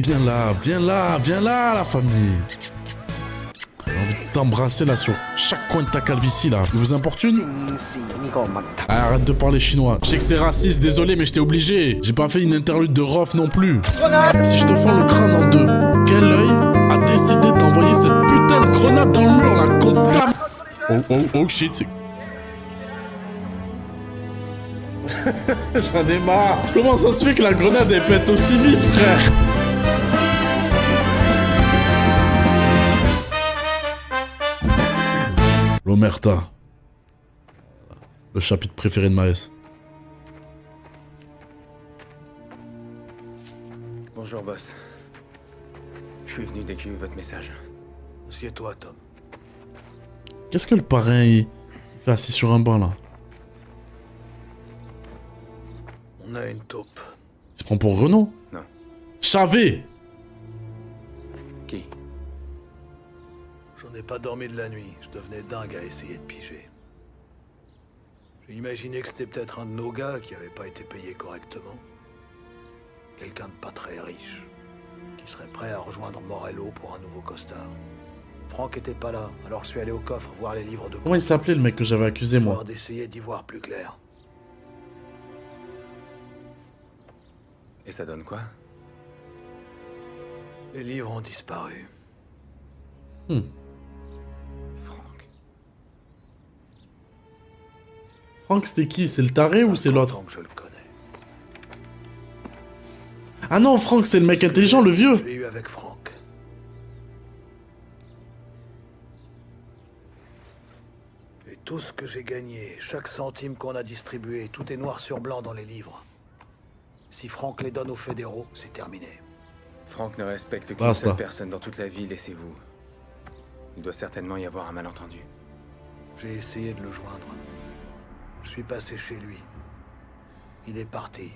Viens là, la famille. J'ai envie de t'embrasser là sur chaque coin de ta calvitie là. Tu vous importune? Ah, arrête de parler chinois. Je sais que c'est raciste, désolé, mais j'étais obligé. J'ai pas fait une interlude de rof non plus. Si je te fends le crâne en deux, quel œil a décidé d'envoyer cette putain de grenade dans le mur là, comptable? Oh shit. J'en ai marre. Comment ça se fait que la grenade elle pète aussi vite, frère? L'Omerta. Le chapitre préféré de Maes. Bonjour, boss. Je suis venu dès que j'ai eu votre message. Assieds-toi, Tom. Qu'est-ce que le parrain il fait assis sur un banc là? On a une taupe. Il se prend pour Renaud? Non. Chavé! Qui? J'en ai pas dormi de la nuit. Je devenais dingue à essayer de piger. J'ai imaginé que c'était peut-être un de nos gars qui avait pas été payé correctement. Quelqu'un de pas très riche. Qui serait prêt à rejoindre Morello pour un nouveau costard. Franck était pas là, alors je suis allé au coffre voir les livres de... Comment il s'appelait le mec que j'avais accusé moi? D'essayer d'y voir plus clair. Et ça donne quoi? Les livres ont disparu. Franck. Franck c'était qui? C'est le taré ou c'est l'autre? Que je le connais. Ah non, Franck c'est le mec intelligent, le vieux. Je l'ai eu avec Franck. Et tout ce que j'ai gagné, chaque centime qu'on a distribué, tout est noir sur blanc dans les livres. Si Franck les donne aux fédéraux, c'est terminé. Franck ne respecte qu'une Basta. seule personne dans toute la ville et c'est vous. Il doit certainement y avoir un malentendu. J'ai essayé de le joindre. Je suis passé chez lui. Il est parti.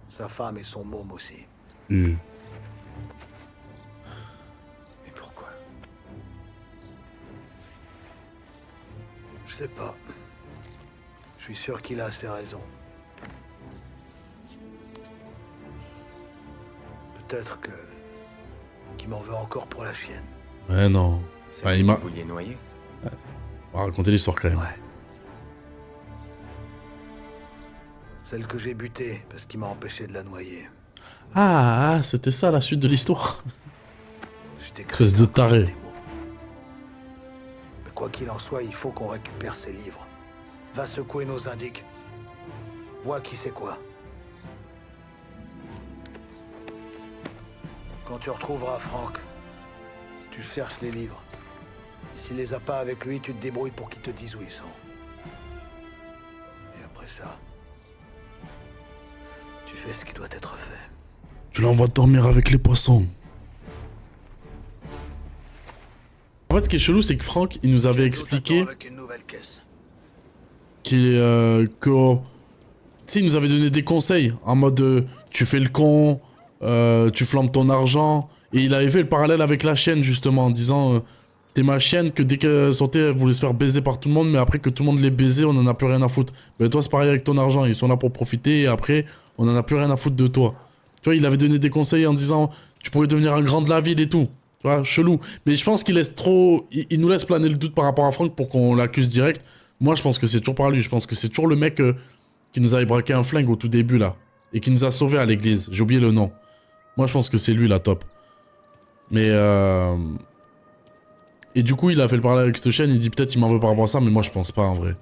Sa femme et son môme aussi. Mais pourquoi? Je sais pas. Je suis sûr qu'il a ses raisons. Peut-être qu'il m'en veut encore pour la chienne. Ouais non. C'est Ouais, vous il m'a... qui vouliez noyer? On va raconter l'histoire quand même. Ouais. Celle que j'ai butée parce qu'il m'a empêché de la noyer. Ah, c'était ça la suite de l'histoire. J'étais Espèce de taré. Mais quoi qu'il en soit, il faut qu'on récupère ces livres. Va secouer nos indices. Vois qui c'est quoi. Quand tu retrouveras Franck, tu cherches les livres. Et s'il les a pas avec lui, tu te débrouilles pour qu'il te dise où ils sont. Et après ça, tu fais ce qui doit être fait. Tu l'envoies dormir avec les poissons. En fait, ce qui est chelou, c'est que Franck, il nous avait expliqué Avec une nouvelle caisse. qu'il... tu sais, il nous avait donné des conseils en mode tu fais le con, tu flambes ton argent. Et il avait fait le parallèle avec la chienne, justement, en disant t'es ma chienne, que dès qu'elle sortait, elle voulait se faire baiser par tout le monde, mais après que tout le monde l'ait baisé, on en a plus rien à foutre. Mais toi, c'est pareil avec ton argent, ils sont là pour profiter, et après, on en a plus rien à foutre de toi. Tu vois, il avait donné des conseils en disant tu pourrais devenir un grand de la ville et tout. Tu vois, chelou. Mais je pense qu'il laisse trop... Il nous laisse planer le doute par rapport à Franck pour qu'on l'accuse direct. Moi, je pense que c'est toujours par lui. Je pense que c'est toujours le mec qui nous avait braqué un flingue au tout début, là. Et qui nous a sauvés à l'église. J'ai oublié le nom. Moi, je pense que c'est lui, la top. Mais et du coup, il a fait le parallèle avec cette chaîne. Il dit peut-être il m'en veut par rapport à ça, mais moi, je pense pas, en vrai.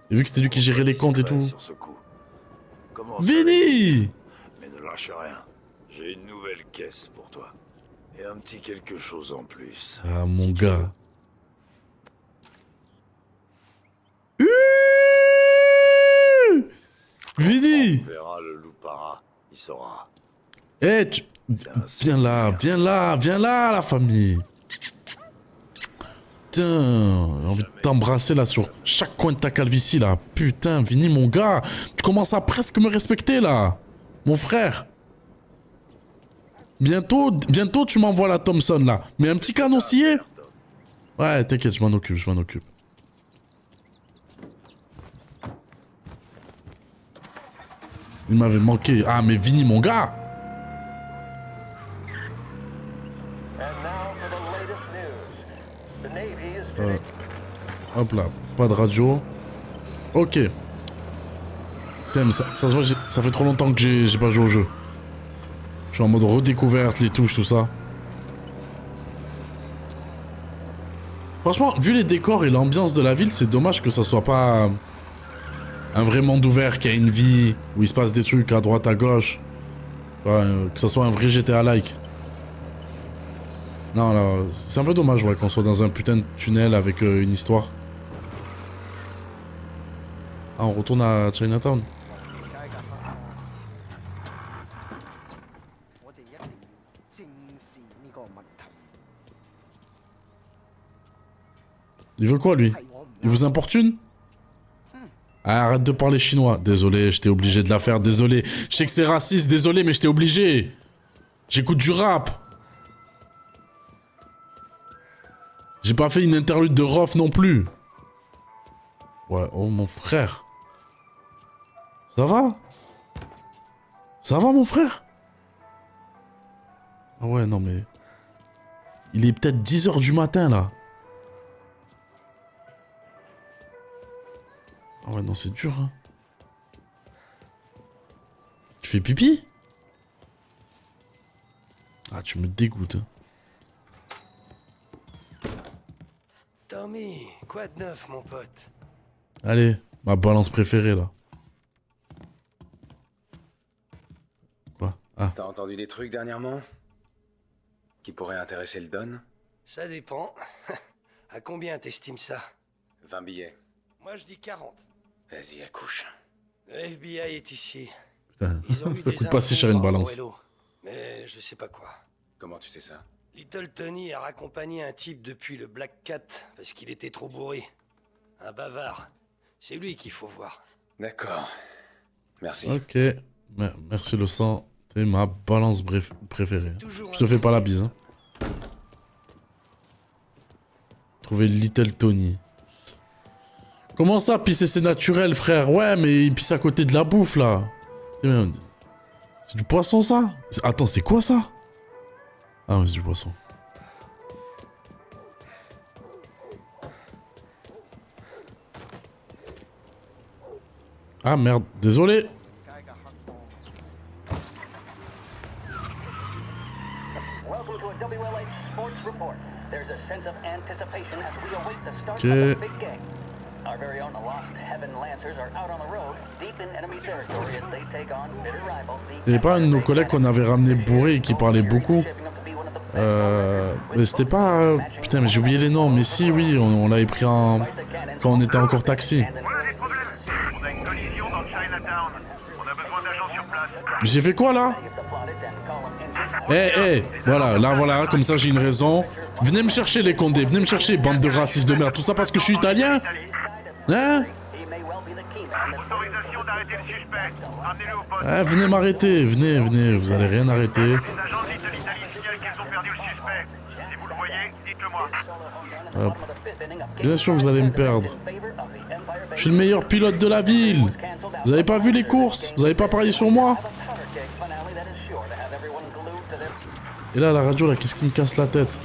Et vu que c'était lui qui gérait les comptes et tout... Vini! Mais ne lâche rien. J'ai une nouvelle caisse pour toi. Et un petit quelque chose en plus. Ah, mon gars. Vini! On verra le loupara. Il saura. Eh, tu... Viens là, la famille. Putain, j'ai envie de t'embrasser là sur chaque coin de ta calvitie là. Putain, Vini, mon gars. Tu commences à presque me respecter là. Mon frère. Bientôt tu m'envoies la Thompson là. Mais un petit canoncier. Ouais, t'inquiète, je m'en occupe. Il m'avait manqué. Ah, mais Vinny, mon gars. Hop là, pas de radio. Ok. Putain, ça se voit, ça fait trop longtemps que j'ai pas joué au jeu. Je suis en mode redécouverte, les touches, tout ça. Franchement, vu les décors et l'ambiance de la ville, c'est dommage que ça soit pas un vrai monde ouvert qui a une vie, où il se passe des trucs à droite, à gauche. Ouais, que ça soit un vrai GTA-like. Non, là, c'est un peu dommage, ouais, qu'on soit dans un putain de tunnel avec une histoire. Ah, on retourne à Chinatown. Il veut quoi, lui? Il vous importune? Ah, arrête de parler chinois. Désolé, j'étais obligé de la faire, désolé. Je sais que c'est raciste, désolé, mais j'étais obligé. J'écoute du rap. J'ai pas fait une interlude de Rof non plus. Ouais, oh mon frère. Ça va? Ça va, mon frère? Ah ouais, non mais... Il est peut-être 10 h du matin, là. Ah ouais, non, c'est dur, hein. Tu fais pipi? Ah, tu me dégoûtes. Hein. Tommy, quoi de neuf, mon pote? Allez, ma balance préférée, là. Quoi? Ah. T'as entendu des trucs dernièrement? Qui pourraient intéresser le Don? Ça dépend. À combien t'estimes ça? 20 billets. Moi, je dis 40. Vas-y, accouche. Le FBI est ici. Putain, Ils ont eu ça des coûte pas si cher une infos par balance. Morello, mais je sais pas quoi. Comment tu sais ça? Little Tony a raccompagné un type depuis le Black Cat parce qu'il était trop bourré. Un bavard. C'est lui qu'il faut voir. D'accord. Merci. Ok. Merci le sang. T'es ma balance préférée. Je te fais pas la bise. Hein. Trouver Little Tony. Comment ça, pisser c'est naturel, frère? Ouais, mais il pisse à côté de la bouffe, là. C'est du poisson, ça? Attends, c'est quoi, ça? Ah ouais, c'est du poisson. Ah merde, désolé. Ok. Il n'y avait pas un de nos collègues qu'on avait ramené bourré et qui parlait beaucoup. Mais c'était pas... Putain, mais j'ai oublié les noms. Mais si, oui, on l'avait pris en... Quand on était encore taxi. On a une collision dans Chinatown. On a besoin d'agents sur place. J'ai fait quoi, là? Eh, voilà, là, voilà, comme ça j'ai une raison. Venez me chercher, les condés, venez me chercher, bande de racistes de merde. Tout ça parce que je suis italien? Hein? Autorisation d'arrêter le suspect. Ramenez-le au poste. Eh, venez m'arrêter, venez, vous allez rien arrêter. Les agents de Little Italy signalent qu'ils ont perdu le suspect. Si vous le voyez, dites-le moi. Hop. Bien sûr, vous allez me perdre. Je suis le meilleur pilote de la ville. Vous avez pas vu les courses? Vous avez pas parié sur moi? Et là, la radio, là, qu'est-ce qui me casse la tête?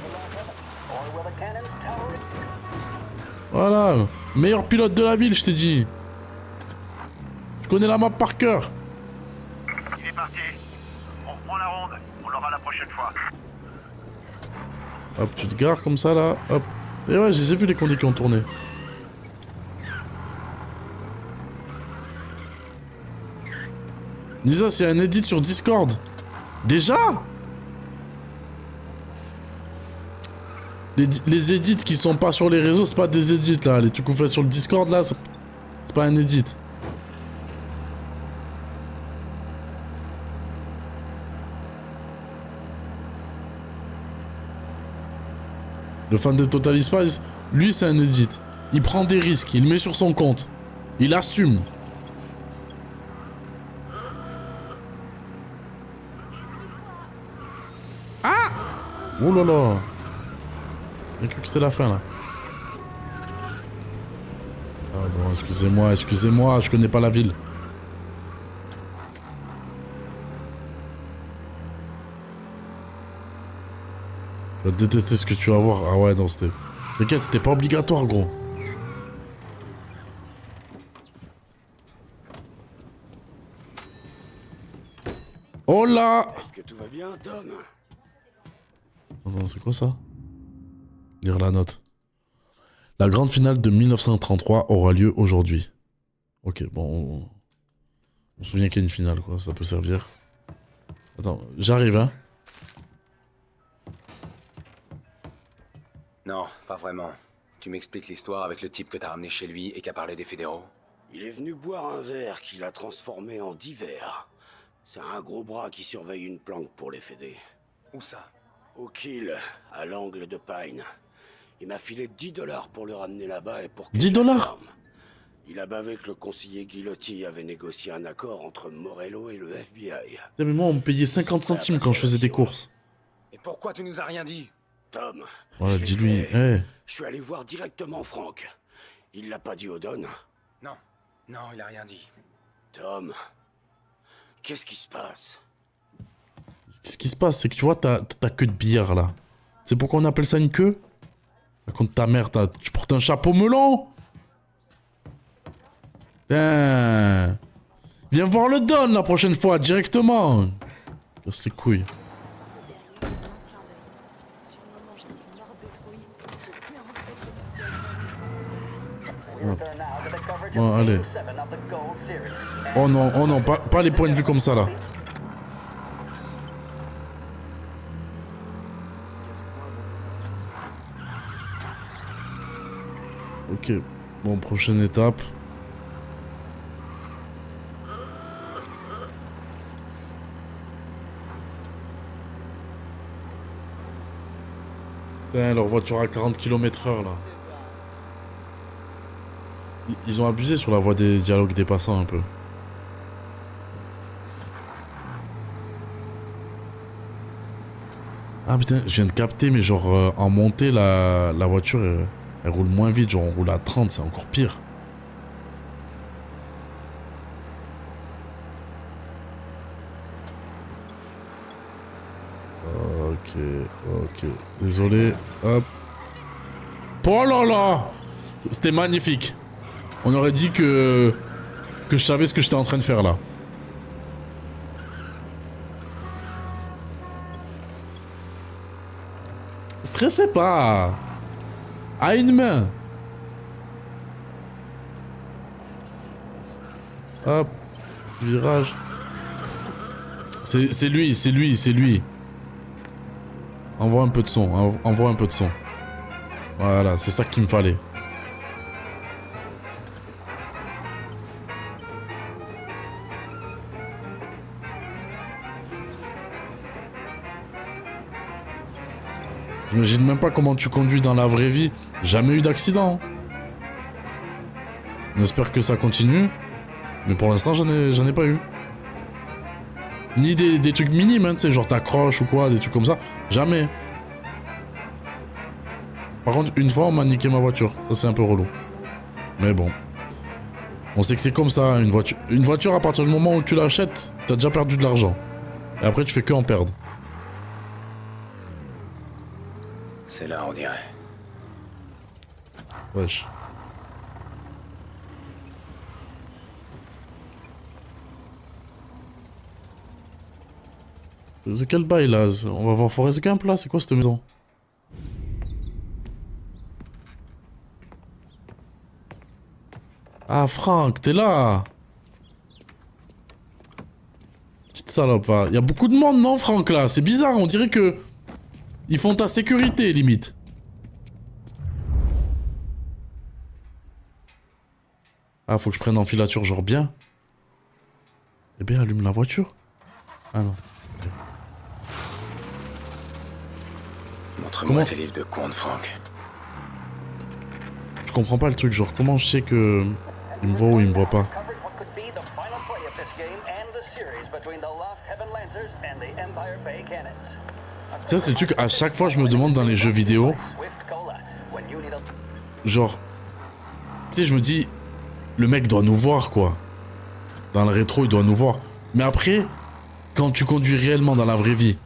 Voilà, meilleur pilote de la ville, je t'ai dit. Je connais la map par cœur. Il est parti. On reprend la ronde. On l'aura la prochaine fois. Hop, tu te gares comme ça, là. Hop. Et ouais, je les ai vus, les condés qui ont tourné. Nisa, c'est un edit sur Discord. Déjà? Les edits qui sont pas sur les réseaux, c'est pas des edits, là. Les trucs qu'on fait sur le Discord, là, c'est pas un edit. Le fan de Total Spies, lui, c'est un edit. Il prend des risques, il met sur son compte. Il assume. Ah! Oh là là! J'ai cru que c'était la fin, là. Pardon, excusez-moi, je connais pas la ville. vas détester ce que tu vas voir. Ah ouais, non, c'était... T'inquiète, c'était pas obligatoire, gros. Oh là! Est-ce que tout va bien, Tom? Attends, c'est quoi ça? Lire la note. La grande finale de 1933 aura lieu aujourd'hui. Ok, bon... On se souvient qu'il y a une finale, quoi. Ça peut servir. Attends, j'arrive, hein. Non, pas vraiment. Tu m'expliques l'histoire avec le type que t'as ramené chez lui et qui a parlé des fédéraux? Il est venu boire un verre qu'il a transformé en 10 verres. C'est un gros bras qui surveille une planque pour les fédés. Où ça? Au kill, à l'angle de Pine. Il m'a filé 10 $ pour le ramener là-bas et pour... 10 $? Il a bavé que le conseiller Guillotti avait négocié un accord entre Morello et le FBI. Putain, mais moi, on me payait 50 centimes quand je faisais des courses. Et pourquoi tu nous as rien dit? Tom, Voilà, je l'ai dis-lui. fait. Eh, Je suis allé voir directement Frank. Il l'a pas dit au Don. Non, non, il a rien dit. Tom, qu'est-ce qui se passe? ce qui se passe, c'est que tu vois, ta queue de billard, là. C'est pourquoi on appelle ça une queue? Raconte ta mère, tu portes un chapeau melon? Putain. Viens voir le Don la prochaine fois, directement. Casse les couilles. Bon, allez. Oh non, pas les points de vue comme ça, là. Ok, bon, prochaine étape. Putain, leur voiture à 40 km/h, là. Ils ont abusé sur la voie des dialogues des passants, un peu. Ah putain, je viens de capter, mais genre, en montée, la voiture, elle roule moins vite. Genre, on roule à 30, c'est encore pire. Ok. Désolé. Hop. Oh là là! C'était magnifique. On aurait dit que je savais ce que j'étais en train de faire là. Stressez pas. À une main. Hop. Virage. C'est lui. Envoie un peu de son. Envoie un peu de son. Voilà, c'est ça qu'il me fallait. J'imagine même pas comment tu conduis dans la vraie vie. Jamais eu d'accident. On espère que ça continue. Mais pour l'instant, j'en ai pas eu. Ni des trucs minimes, hein, tu sais, genre t'accroches ou quoi, des trucs comme ça. Jamais. Par contre, une fois, on m'a niqué ma voiture. Ça, c'est un peu relou. Mais bon. On sait que c'est comme ça, une voiture. Une voiture, à partir du moment où tu l'achètes, t'as déjà perdu de l'argent. Et après, tu fais que en perdre. C'est là, on dirait. Wesh. C'est quel bail là? On va voir Forrest Gump là? C'est quoi cette maison? Ah Franck, t'es là? Petite salope, hein. Y a beaucoup de monde non Franck là? C'est bizarre, on dirait que... Ils font ta sécurité limite. Ah faut que je prenne en filature genre bien. Eh bien allume la voiture. Ah non. Montre-moi tes livres de compte, Franck. Je comprends pas le truc, genre comment je sais que... Il me voit ou il me voit pas. Ça c'est le truc, à chaque fois je me demande dans les jeux vidéo... Genre... Tu sais je me dis... Le mec doit nous voir quoi. Dans le rétro il doit nous voir. Mais après, quand tu conduis réellement dans la vraie vie...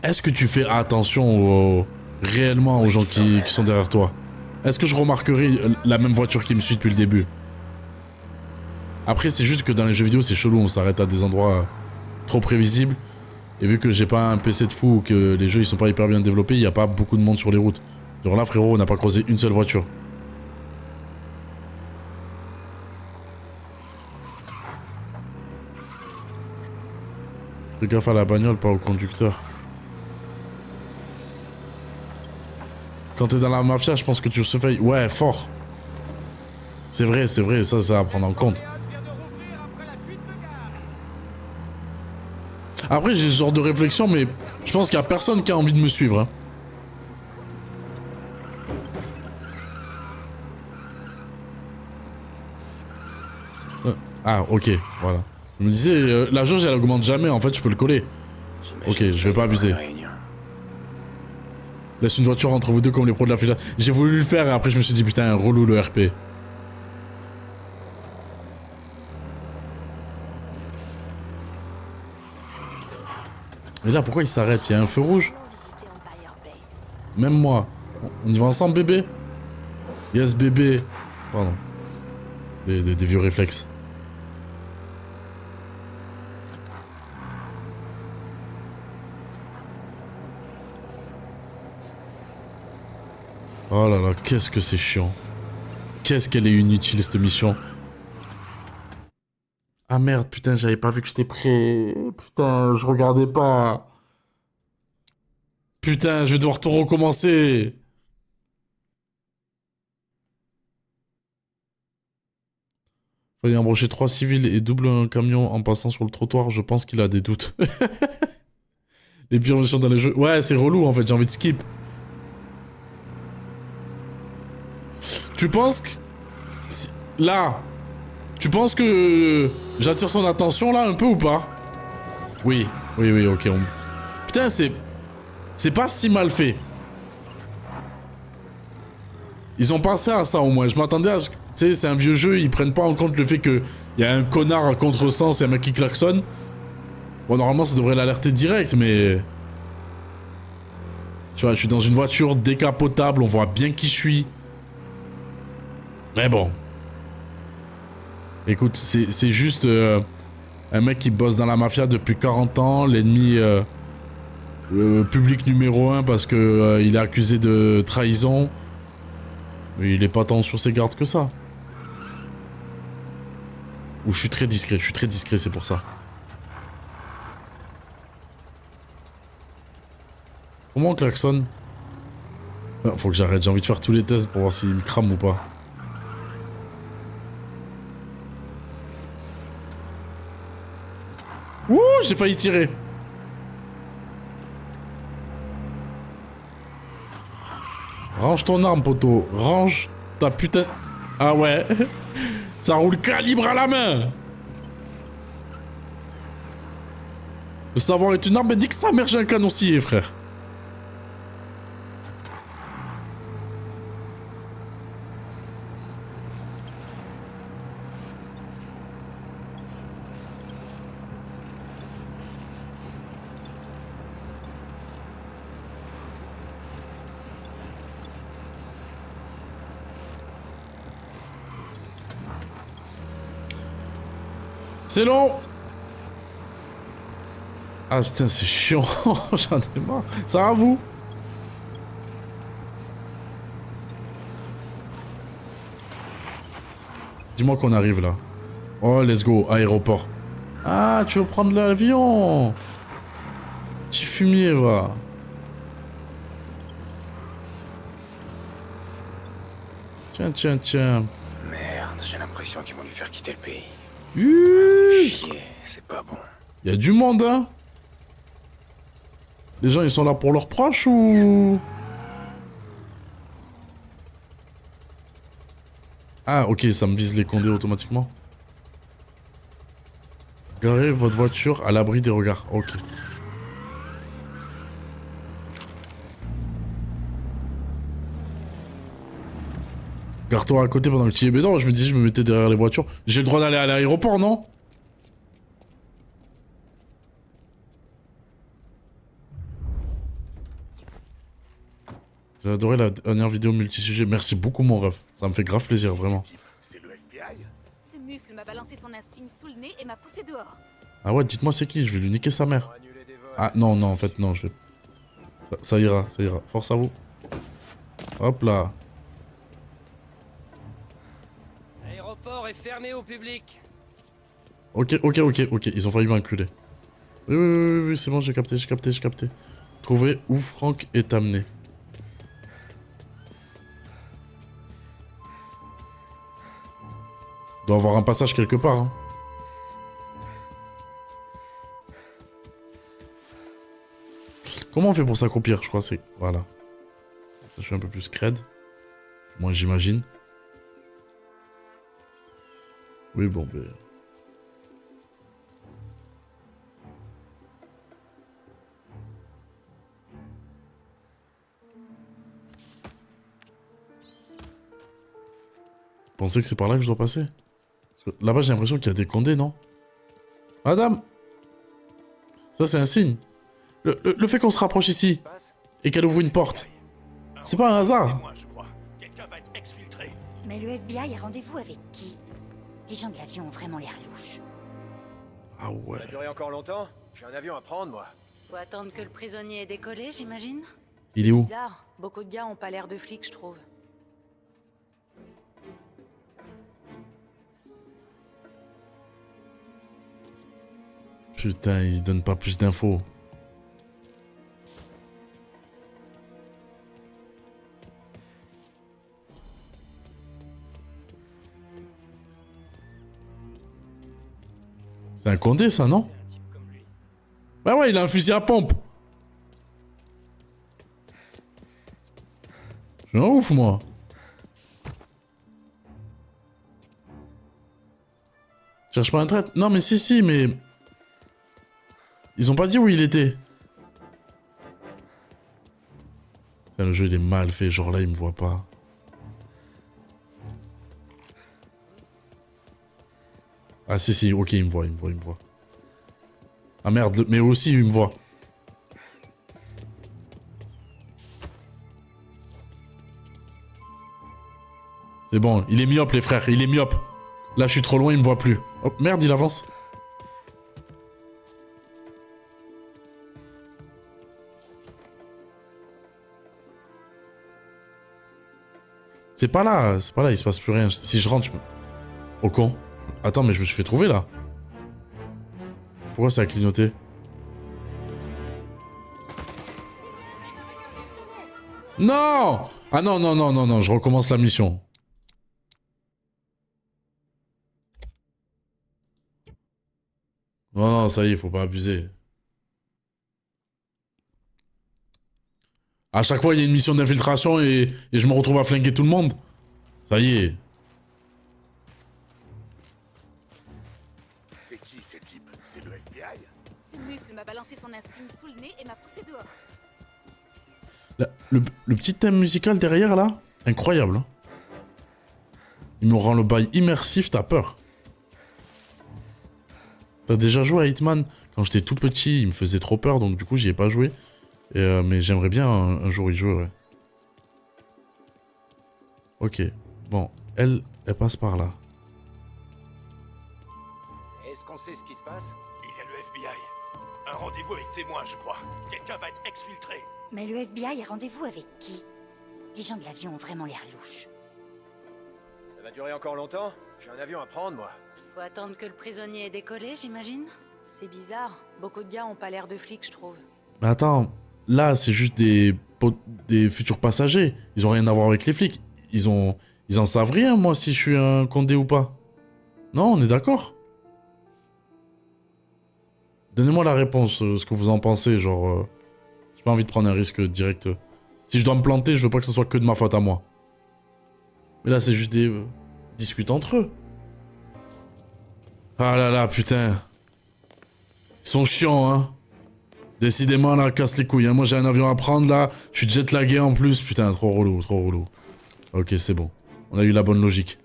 Est-ce que tu fais attention réellement aux gens qui sont derrière toi? Est-ce que je remarquerai la même voiture qui me suit depuis le début? Après, c'est juste que dans les jeux vidéo, c'est chelou, on s'arrête à des endroits trop prévisibles. Et vu que j'ai pas un PC de fou ou que les jeux ils sont pas hyper bien développés, il y a pas beaucoup de monde sur les routes. Genre là, frérot, on n'a pas croisé une seule voiture. Fais gaffe à la bagnole, pas au conducteur. Quand t'es dans la mafia, je pense que tu surveilles. Ouais, fort. C'est vrai, ça à prendre en compte. Après, j'ai ce genre de réflexion, mais je pense qu'il y a personne qui a envie de me suivre. Hein. Ah, ok, voilà. Je me disais, la jauge elle augmente jamais, en fait je peux le coller. Ok, je vais pas abuser. Laisse une voiture entre vous deux comme les pros de la file. J'ai voulu le faire et après je me suis dit putain, relou le RP. Mais là pourquoi il s'arrête? Il y a un feu rouge? Même moi. On y va ensemble bébé? Yes bébé. Pardon. Des vieux réflexes. Oh là là, qu'est-ce que c'est chiant. Qu'est-ce qu'elle est inutile cette mission. Ah merde, putain, j'avais pas vu que j'étais prêt. Putain, je regardais pas. Putain, je vais devoir tout recommencer. Fallait embaucher 3 civils et double un camion en passant sur le trottoir, je pense qu'il a des doutes. Les pires missions dans les jeux. Ouais, c'est relou en fait, j'ai envie de skip. Tu penses que... Là, tu penses que j'attire son attention là un peu ou pas? Oui, ok. Putain, c'est pas si mal fait. Ils ont pensé à ça au moins. Je m'attendais à ce que... Tu sais, c'est un vieux jeu, ils prennent pas en compte le fait qu'il y a un connard à contresens et un mec qui klaxonne. Bon, normalement, ça devrait l'alerter direct, mais... Tu vois, je suis dans une voiture décapotable, on voit bien qui je suis. Mais bon. Écoute, c'est juste un mec qui bosse dans la mafia depuis 40 ans, l'ennemi public numéro 1 parce que il est accusé de trahison. Mais il est pas tant sur ses gardes que ça. Ou je suis très discret, c'est pour ça. Comment on klaxonne? Faut que j'arrête, j'ai envie de faire tous les tests pour voir s'il me crame ou pas. Ouh, j'ai failli tirer. Range ton arme, poteau. Range ta putain... Ah ouais. Ça roule calibre à la main. Le savoir est une arme, mais dis que sa mère, j'ai un canoncier, frère. C'est long. Ah putain, c'est chiant. J'en ai marre. Ça va vous? Dis-moi qu'on arrive là. Oh, let's go, aéroport. Ah, tu veux prendre l'avion? Petit fumier, va. Tiens. Merde, j'ai l'impression qu'ils vont lui faire quitter le pays. Chier, c'est pas bon. Y a du monde, hein? Les gens, ils sont là pour leurs proches ou... Ah, ok, ça me vise les condés automatiquement. Garez votre voiture à l'abri des regards. Ok. Gare-toi à côté pendant que tu y es. Mais non, je me disais, je me mettais derrière les voitures. J'ai le droit d'aller à l'aéroport, non? J'ai adoré la dernière vidéo multisujet. Merci beaucoup, mon ref. Ça me fait grave plaisir, vraiment. C'est le FBI? Ce mufle m'a balancé son insigne sous le nez et m'a poussé dehors. Ah ouais, dites-moi c'est qui, je vais lui niquer sa mère. Pour annuler des vols. Ah non, non, en fait, non, je vais... Ça ira, ça ira. Force à vous. Hop là. L'aéroport est fermé au public. Ok, ok, ok, ok. Ils ont failli m'enculer. Oui, oui, oui, oui, oui, c'est bon, j'ai capté, j'ai capté, j'ai capté. Trouver où Franck est amené. Il doit avoir un passage quelque part, hein. Comment on fait pour s'accroupir? Je crois que c'est... Voilà. Ça, je suis un peu plus scred. Moi, j'imagine. Oui, bon, ben... Vous pensez que c'est par là que je dois passer? Parce que là-bas, j'ai l'impression qu'il y a des condés, non? Madame! Ça, c'est un signe. Le fait qu'on se rapproche ici et qu'elle ouvre une porte, c'est pas un hasard. Moi, je crois. Quelqu'un va être exfiltré. Mais le FBI a rendez-vous avec qui? Les gens de l'avion ont vraiment l'air louches. Ah ouais. Ça va durer encore longtemps? J'ai un avion à prendre, moi. Faut attendre que le prisonnier ait décollé, j'imagine? Il est où? Bizarre. Beaucoup de gars ont pas l'air de flics, je trouve. Putain, ils donnent pas plus d'infos. C'est un condé, ça, non? Bah ouais, il a un fusil à pompe. Je suis un ouf, moi. Cherche pas un traître. Non, mais si, mais... Ils ont pas dit où il était. Putain, le jeu, il est mal fait. Genre là, il me voit pas. Ah si, ok, il me voit. Ah merde, mais aussi il me voit. C'est bon, il est myope les frères, il est myope. Là je suis trop loin, il me voit plus. Hop, merde, il avance. C'est pas là, il se passe plus rien. Si je rentre, je peux... Oh con. Attends, mais je me suis fait trouver là. Pourquoi ça a clignoté? Non! Ah non, non, je recommence la mission. Non, ça y est, faut pas abuser. À chaque fois, il y a une mission d'infiltration et je me retrouve à flinguer tout le monde. Ça y est. C'est qui ces types? C'est le FBI? Ce mufle m'a balancé son insigne sous le nez et m'a poussé dehors. Le petit thème musical derrière, là, incroyable. Hein. Il me rend le bail immersif, t'as peur. T'as déjà joué à Hitman? Quand j'étais tout petit, il me faisait trop peur, donc du coup, j'y ai pas joué. Et, mais j'aimerais bien un jour y jouer, ouais. Ok. Bon, elle passe par là. Est-ce qu'on sait ce qui se passe? Il y a le FBI. Un rendez-vous avec témoin, je crois. Quelqu'un va être exfiltré. Mais le FBI a rendez-vous avec qui? Les gens de l'avion ont vraiment l'air louches. Ça va durer encore longtemps? J'ai un avion à prendre, moi. Faut attendre que le prisonnier ait décollé, j'imagine? C'est bizarre. Beaucoup de gars ont pas l'air de flics, je trouve. Mais attends, là, c'est juste des futurs passagers. Ils ont rien à voir avec les flics. Ils en savent rien, moi, si je suis un condé ou pas. Non, on est d'accord? Donnez-moi la réponse, ce que vous en pensez, genre... J'ai pas envie de prendre un risque direct. Si je dois me planter, je veux pas que ce soit que de ma faute à moi. Mais là, c'est juste des... discutent entre eux. Ah là là, putain. Ils sont chiants, hein. Décidément, là, casse les couilles. Hein. Moi, j'ai un avion à prendre, là. Je suis jet lagué en plus. Putain, trop relou, trop relou. Ok, c'est bon. On a eu la bonne logique.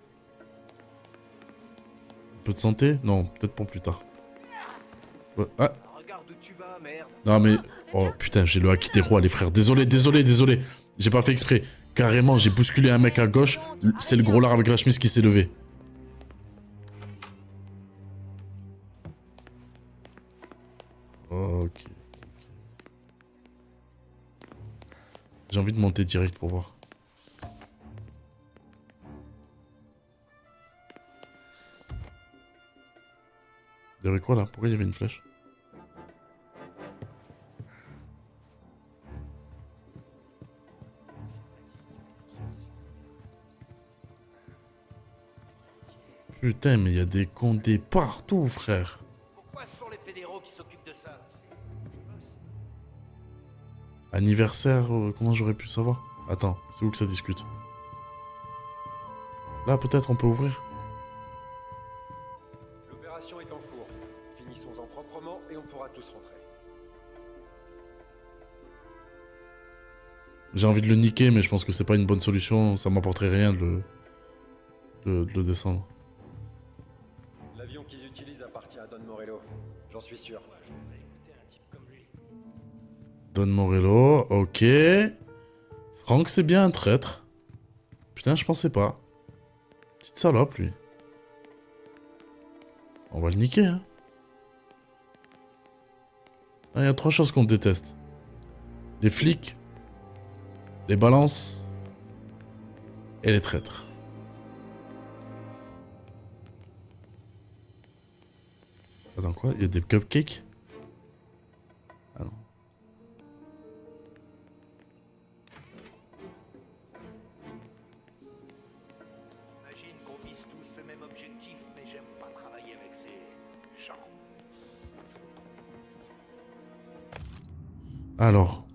Un peu de santé? Non, peut-être pour plus tard. Ouais. Ah. Regarde où tu vas, merde. Non, mais... Oh, putain, j'ai le haki des rois, les frères. Désolé. J'ai pas fait exprès. Carrément, j'ai bousculé un mec à gauche. C'est le gros lard avec la chemise qui s'est levé. Ok. J'ai envie de monter direct pour voir. Il y avait quoi là? Pourquoi il y avait une flèche? Putain, mais il y a des condés partout, frère. Pourquoi ce sont les fédéraux qui s'occupent de ça? Anniversaire, comment j'aurais pu savoir? Attends, c'est où que ça discute? Là, peut-être on peut ouvrir. L'opération est en cours. Finissons-en proprement et on pourra tous rentrer. J'ai envie de le niquer, mais je pense que c'est pas une bonne solution. Ça m'apporterait rien de le descendre. L'avion qu'ils utilisent appartient à Don Morello. J'en suis sûr. Don Morello, ok. Franck, c'est bien un traître. Putain, je pensais pas. Petite salope, lui. On va le niquer, hein. Il y a 3 choses qu'on déteste. Les flics, les balances et les traîtres. Attends, quoi? Il y a des cupcakes? Ah non. J'imagine qu'on vise tous le même objectif, mais j'aime pas travailler avec ces gens. Alors.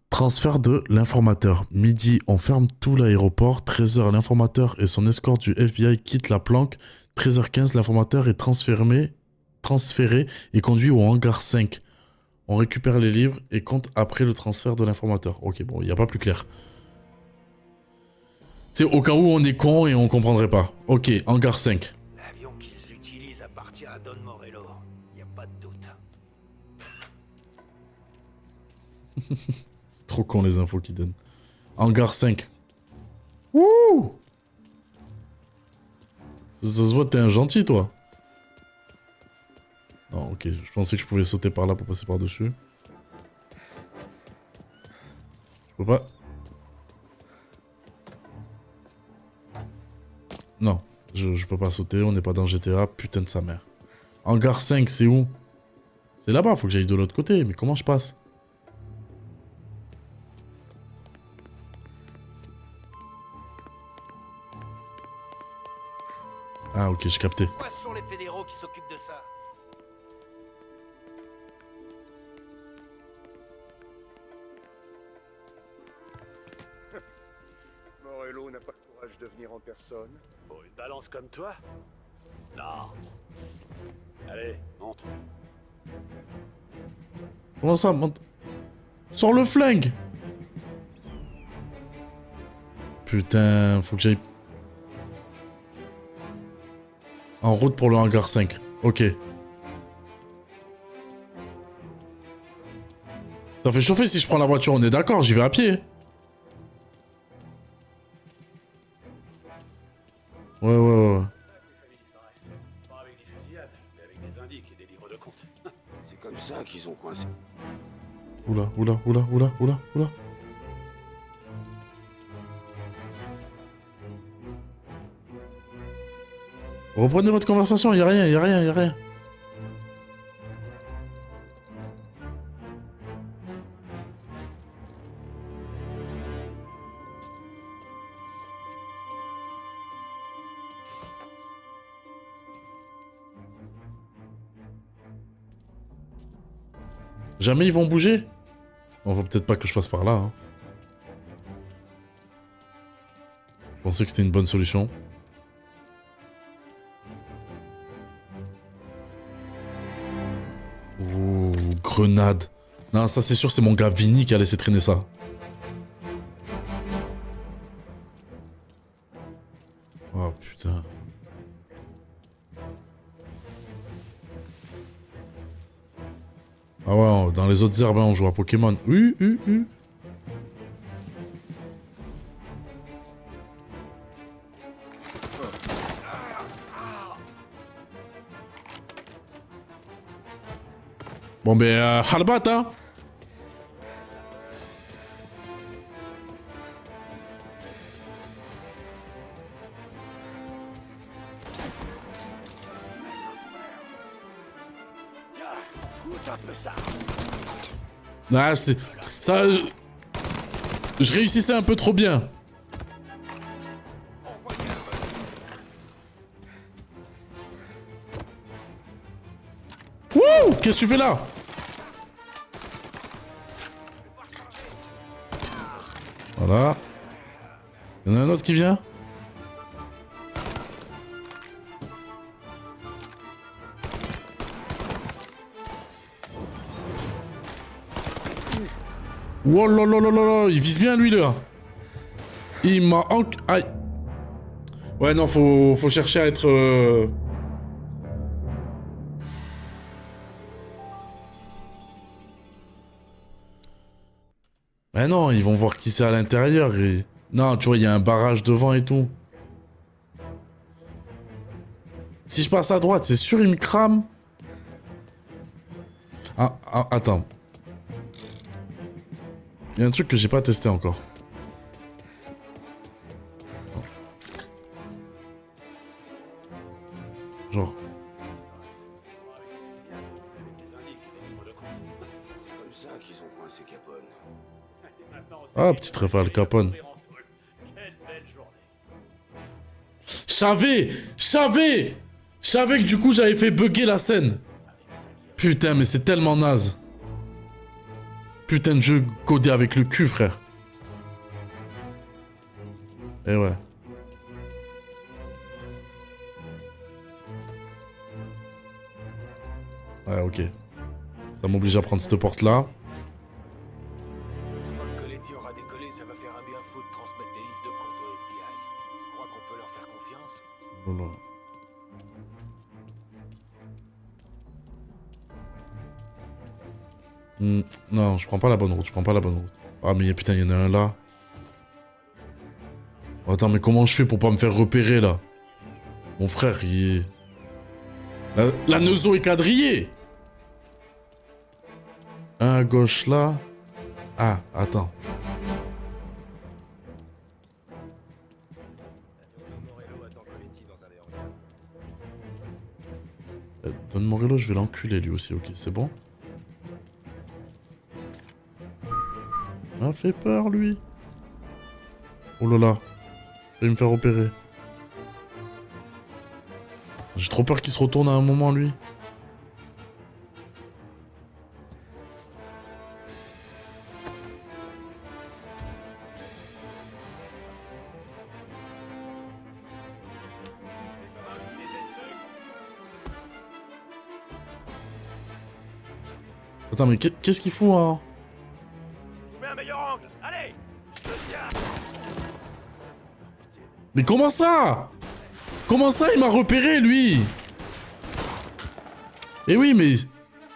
Transfert de l'informateur. Midi, on ferme tout l'aéroport. 13h, l'informateur et son escorte du FBI quittent la planque. 13h15, l'informateur est transféré et conduit au hangar 5. On récupère les livres et compte après le transfert de l'informateur. Ok, bon, il n'y a pas plus clair. C'est au cas où on est con et on comprendrait pas. Ok, hangar 5. L'avion qu'ils utilisent appartient à Don Morello. Y a pas de doute. C'est trop con les infos qu'ils donnent. Hangar 5. Wouh! Ça se voit, t'es un gentil, toi. Non, ok, je pensais que je pouvais sauter par là pour passer par-dessus. Je peux pas. Non, je peux pas sauter, on n'est pas dans GTA, putain de sa mère. Hangar 5, c'est où? C'est là-bas, faut que j'aille de l'autre côté, mais comment je passe? Ah ok, j'ai capté. Pourquoi ce sont les fédéraux qui s'occupent de ça? Morello n'a pas le courage de venir en personne. Pour une balance comme toi? Non. Allez, monte. Comment ça, monte? Sors le flingue! Putain, faut que j'aille... En route pour le hangar 5. Ok. Ça fait chauffer si je prends la voiture, on est d'accord, j'y vais à pied. Ouais. Pas avec des fusillades, mais avec des indices et des livres de comptes. C'est comme ça qu'ils ont coincé. Oula. Reprenez votre conversation, y'a rien. Jamais ils vont bouger? On faut peut-être pas que je passe par là. Hein. Je pensais que c'était une bonne solution. Ouh, grenade. Non, ça c'est sûr, c'est mon gars Vinny qui a laissé traîner ça. Oh putain. Ah ouais, dans les autres herbes, on joue à Pokémon. Bon, ben, halbat, hein. Goûte un peu ça. Ah, c'est... Ça... Je réussissais un peu trop bien. Wouh! Qu'est-ce que tu fais là? Voilà. Il y en a un autre qui vient? Oh là là là là là, il vise bien lui là. Il m'a aïe. Ouais non, faut chercher à être... Mais non, ils vont voir qui c'est à l'intérieur et... Non, tu vois, il y a un barrage devant et tout. Si je passe à droite, c'est sûr il me crame. Ah, attends. Il y a un truc que j'ai pas testé encore. Genre... Comme ça qu'ils ont coincé Capone. Ah, petite ref Al Capone. Je savais que du coup j'avais fait bugger la scène. Putain, mais c'est tellement naze. Putain de jeu codé avec le cul, frère. Eh ouais. Ouais, ok. Ça m'oblige à prendre cette porte-là. Une fois que Coletti aura décollé, ça va faire un bien fou de transmettre des livres de compte au FBI. Tu crois qu'on peut leur faire confiance? Voilà. Non, je prends pas la bonne route, Ah mais putain, il y en a un là. Attends, mais comment je fais pour pas me faire repérer là? Mon frère, il est... La Neuzo est quadrillée. Un à gauche là. Ah, attends. Don Morello, je vais l'enculer lui aussi, ok, c'est bon? Il m'a fait peur lui. Oh là là. Je vais me faire opérer. J'ai trop peur qu'il se retourne à un moment lui. Attends, mais qu'est-ce qu'il fout, hein? Je vous mets un meilleur angle. Allez, je te tiens. Mais comment ça? Comment ça, il m'a repéré, lui? Eh oui, mais...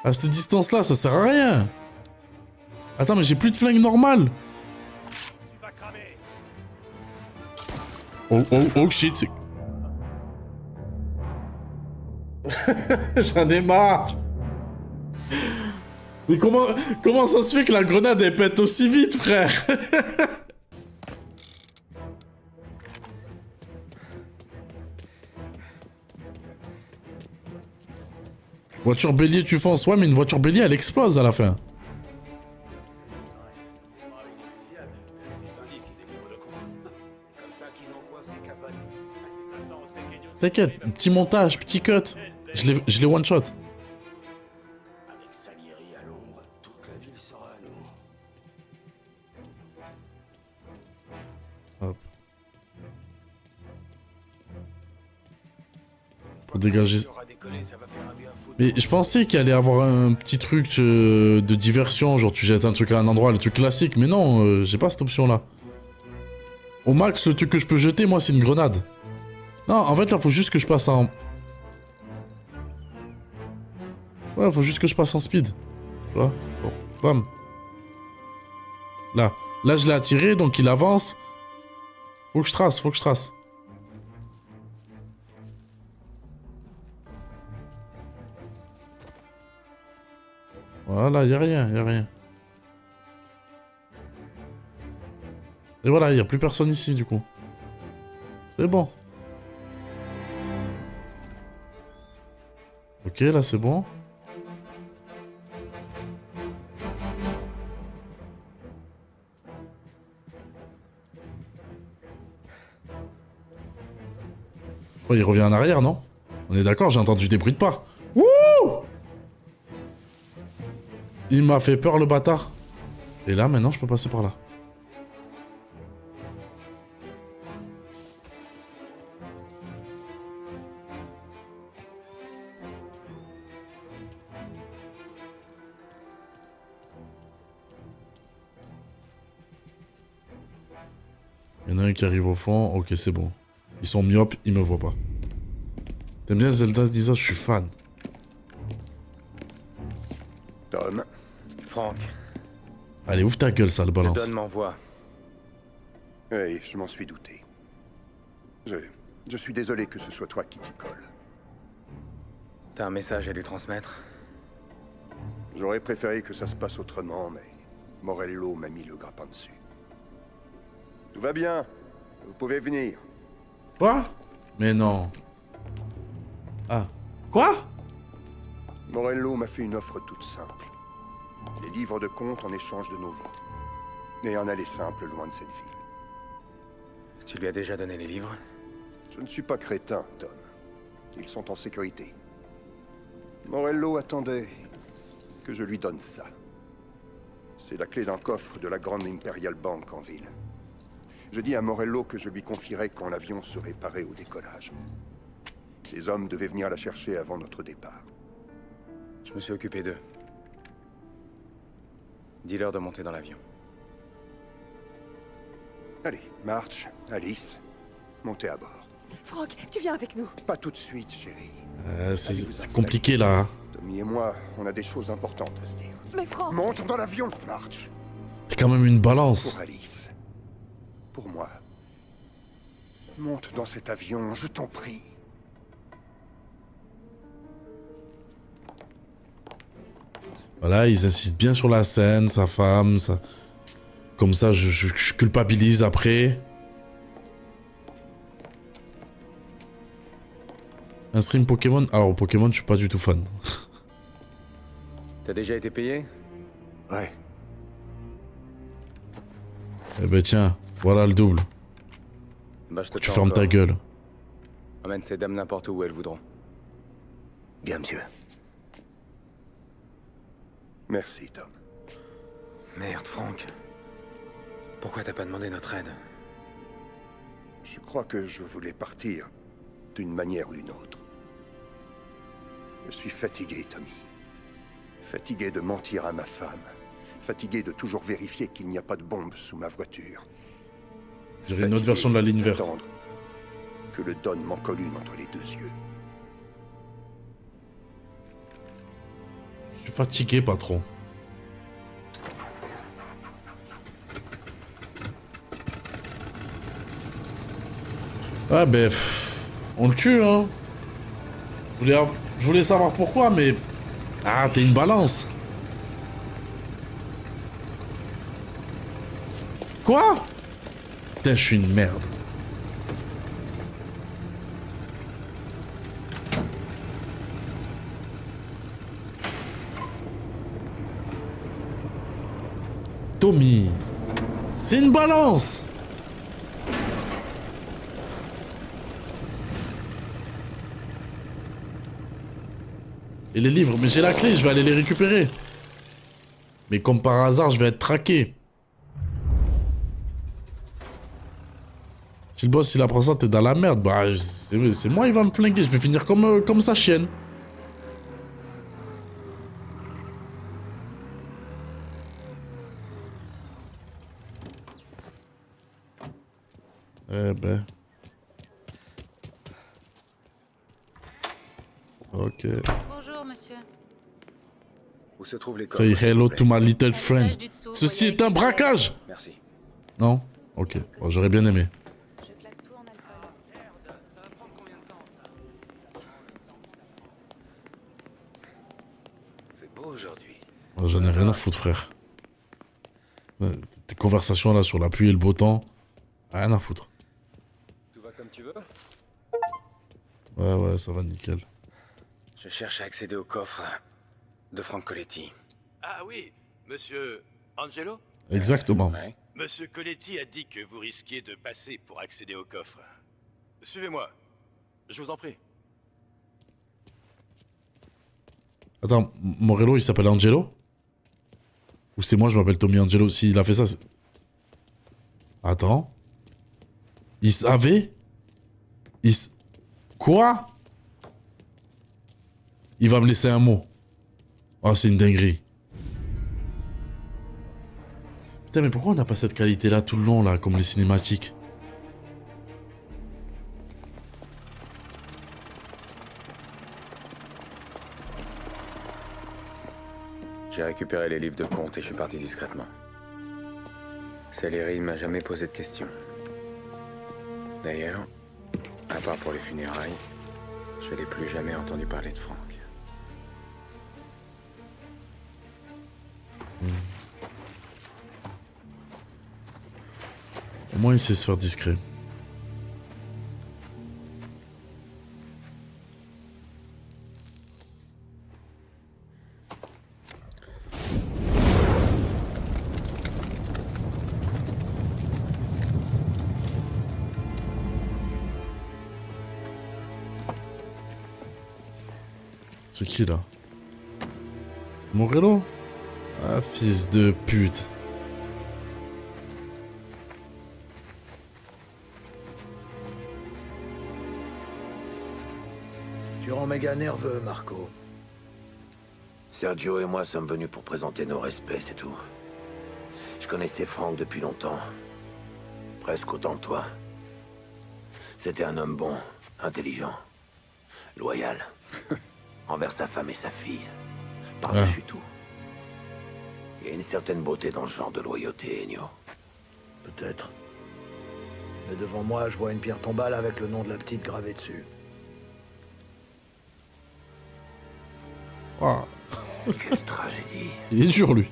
À cette distance-là, ça sert à rien. Attends, mais j'ai plus de flingue normale. Tu vas cramer. Oh shit. J'en ai marre. Mais comment ça se fait que la grenade elle pète aussi vite, frère? Voiture bélier, tu fonces. Ouais, mais une voiture bélier, elle explose à la fin. T'inquiète, petit montage, petit cut. Je l'ai one shot. Avec Salieri à l'ombre, toute la ville sera à nous. Hop. Faut dégager. Mais je pensais qu'il allait avoir un petit truc de diversion, genre tu jettes un truc à un endroit, le truc classique, mais non, j'ai pas cette option-là. Au max, le truc que je peux jeter, moi, c'est une grenade. Non, en fait, là, faut juste que je passe en... Ouais, faut juste que je passe en speed. Tu vois? Bon, bam. Là, je l'ai attiré, donc il avance. Faut que je trace. Voilà, y a rien, y a rien. Et voilà, y a plus personne ici du coup. C'est bon. Ok, là c'est bon. Oh, il revient en arrière, non? On est d'accord, j'ai entendu des bruits de pas. Wouh! Il m'a fait peur le bâtard. Et là, maintenant, je peux passer par là. Il y en a un qui arrive au fond. Ok, c'est bon. Ils sont myopes, ils me voient pas. T'aimes bien Zelda Disa? Je suis fan. Tom, Franck, Allez, ouvre ta gueule, sale le balance. Don m'envoie. oui, je m'en suis douté. Je suis désolé que ce soit toi qui t'y colle. T'as un message à lui transmettre? J'aurais préféré que ça se passe autrement, mais Morello m'a mis le grappin dessus. Tout va bien. Vous pouvez venir. Quoi? Mais non. Ah. Quoi? Morello m'a fait une offre toute simple. Des livres de comptes en échange de nos vies. Et un aller simple loin de cette ville. Tu lui as déjà donné les livres? Je ne suis pas crétin, Tom. Ils sont en sécurité. Morello attendait que je lui donne ça. C'est la clé d'un coffre de la grande Imperial Bank en ville. Je dis à Morello que je lui confierai quand l'avion serait paré au décollage. Ses hommes devaient venir la chercher avant notre départ. Je me suis occupé d'eux. Dis-leur de monter dans l'avion. Allez, March, Alice, montez à bord. Franck, tu viens avec nous. Pas tout de suite, chérie. C'est compliqué là. Hein. Tommy et moi, on a des choses importantes à se dire. Mais Franck... Monte dans l'avion, March. T'es quand même une balance. Pour Alice. Pour moi. Monte dans cet avion, je t'en prie. Voilà, ils insistent bien sur la scène, sa femme, ça... Comme ça, je culpabilise après. Un stream Pokémon? Alors, Pokémon, je suis pas du tout fan. T'as déjà été payé? Ouais. Eh ben tiens, voilà le double. Bah, je te Tu tends fermes ta encore. gueule. Emmène ces dames n'importe où elles voudront. Bien, monsieur. Merci, Tom. Merde, Franck. Pourquoi t'as pas demandé notre aide? Je crois que je voulais partir d'une manière ou d'une autre. Je suis fatigué, Tommy. Fatigué de mentir à ma femme. Fatigué de toujours vérifier qu'il n'y a pas de bombe sous ma voiture. J'aurais une autre version de la ligne verte. D'attendre que le Don m'en colle une entre les deux yeux. Je suis fatigué, patron. Ah ben... on le tue, hein. Je voulais savoir pourquoi, mais... Ah, t'es une balance. Quoi? Putain, je suis une merde. Tommy. C'est une balance. Et les livres, mais j'ai la clé, je vais aller les récupérer. Mais comme par hasard, je vais être traqué. Si le boss il apprend ça, t'es dans la merde. Bah, c'est moi, il va me flinguer. Je vais finir comme sa chienne. Eh ben. Ok. Bonjour, monsieur. Où se trouvent les corps? Say hello to my little friend. Ceci est un braquage! Merci. Non? Ok. Bon, j'aurais bien aimé. Je claque tout en alcool. Merde, ça va prendre combien de temps, ça? Fait beau aujourd'hui. J'en ai rien à foutre, frère. Tes conversations là sur la pluie et le beau temps, rien à foutre. Tout va comme tu veux? Ouais, ça va nickel. Je cherche à accéder au coffre de Frank Coletti. Ah oui, monsieur Angelo? Exactement. Ouais. Monsieur Coletti a dit que vous risquiez de passer pour accéder au coffre. Suivez-moi. Je vous en prie. Attends, Morello, il s'appelle Angelo? Ou c'est moi, je m'appelle Tommy Angelo? S'il a fait ça, attends. Il savait? Quoi? Il va me laisser un mot. Oh, c'est une dinguerie. Putain, mais pourquoi on n'a pas cette qualité-là tout le long, là, comme les cinématiques? J'ai récupéré les livres de compte et je suis parti discrètement. Salieri ne m'a jamais posé de questions. D'ailleurs, à part pour les funérailles, je n'ai plus jamais entendu parler de Frank. Au moins, il sait se faire discret. C'est qui là? Morello? Ah, fils de pute. Tu rends méga nerveux, Marco. Sergio et moi sommes venus pour présenter nos respects, c'est tout. Je connaissais Frank depuis longtemps. Presque autant que toi. C'était un homme bon, intelligent, loyal. Envers sa femme et sa fille. Par-dessus tout. Il y a une certaine beauté dans ce genre de loyauté, Ennio. Peut-être. Mais devant moi, je vois une pierre tombale avec le nom de la petite gravé dessus. Oh. Quelle tragédie. Il est dur, lui.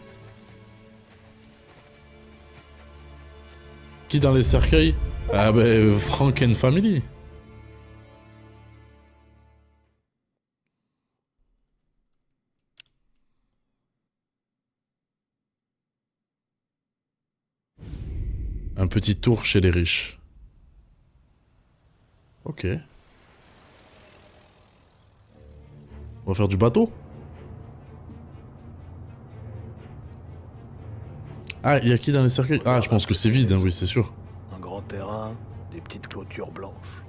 Qui dans les cercueils? Ah ben, Frank and Family. Un petit tour chez les riches. Ok. On va faire du bateau? Ah, il y a qui dans les cercueils? Ah, je pense que c'est vide, hein, oui, c'est sûr. Un grand terrain, des petites clôtures blanches.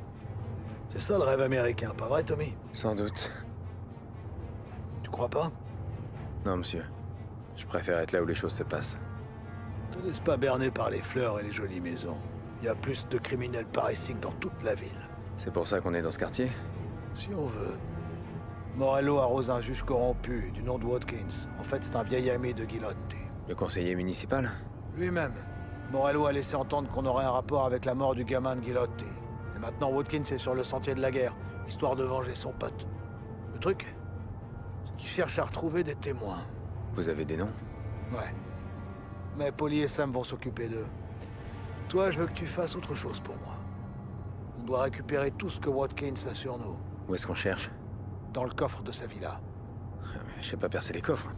C'est ça le rêve américain, pas vrai, Tommy? Sans doute. Tu crois pas? Non, monsieur. Je préfère être là où les choses se passent. Te laisse pas berner par les fleurs et les jolies maisons. Il y a plus de criminels par ici que dans toute la ville. C'est pour ça qu'on est dans ce quartier? Si on veut. Morello arrose un juge corrompu du nom de Watkins. En fait, c'est un vieil ami de Gilotti. Le conseiller municipal? Lui-même. Morello a laissé entendre qu'on aurait un rapport avec la mort du gamin de Gilotti. Et maintenant, Watkins est sur le sentier de la guerre, histoire de venger son pote. Le truc, c'est qu'il cherche à retrouver des témoins. Vous avez des noms? Ouais. Mais Polly et Sam vont s'occuper d'eux. Toi, je veux que tu fasses autre chose pour moi. On doit récupérer tout ce que Watkins a sur nous. Où est-ce qu'on cherche? Dans le coffre de sa villa. Je sais pas percer les coffres.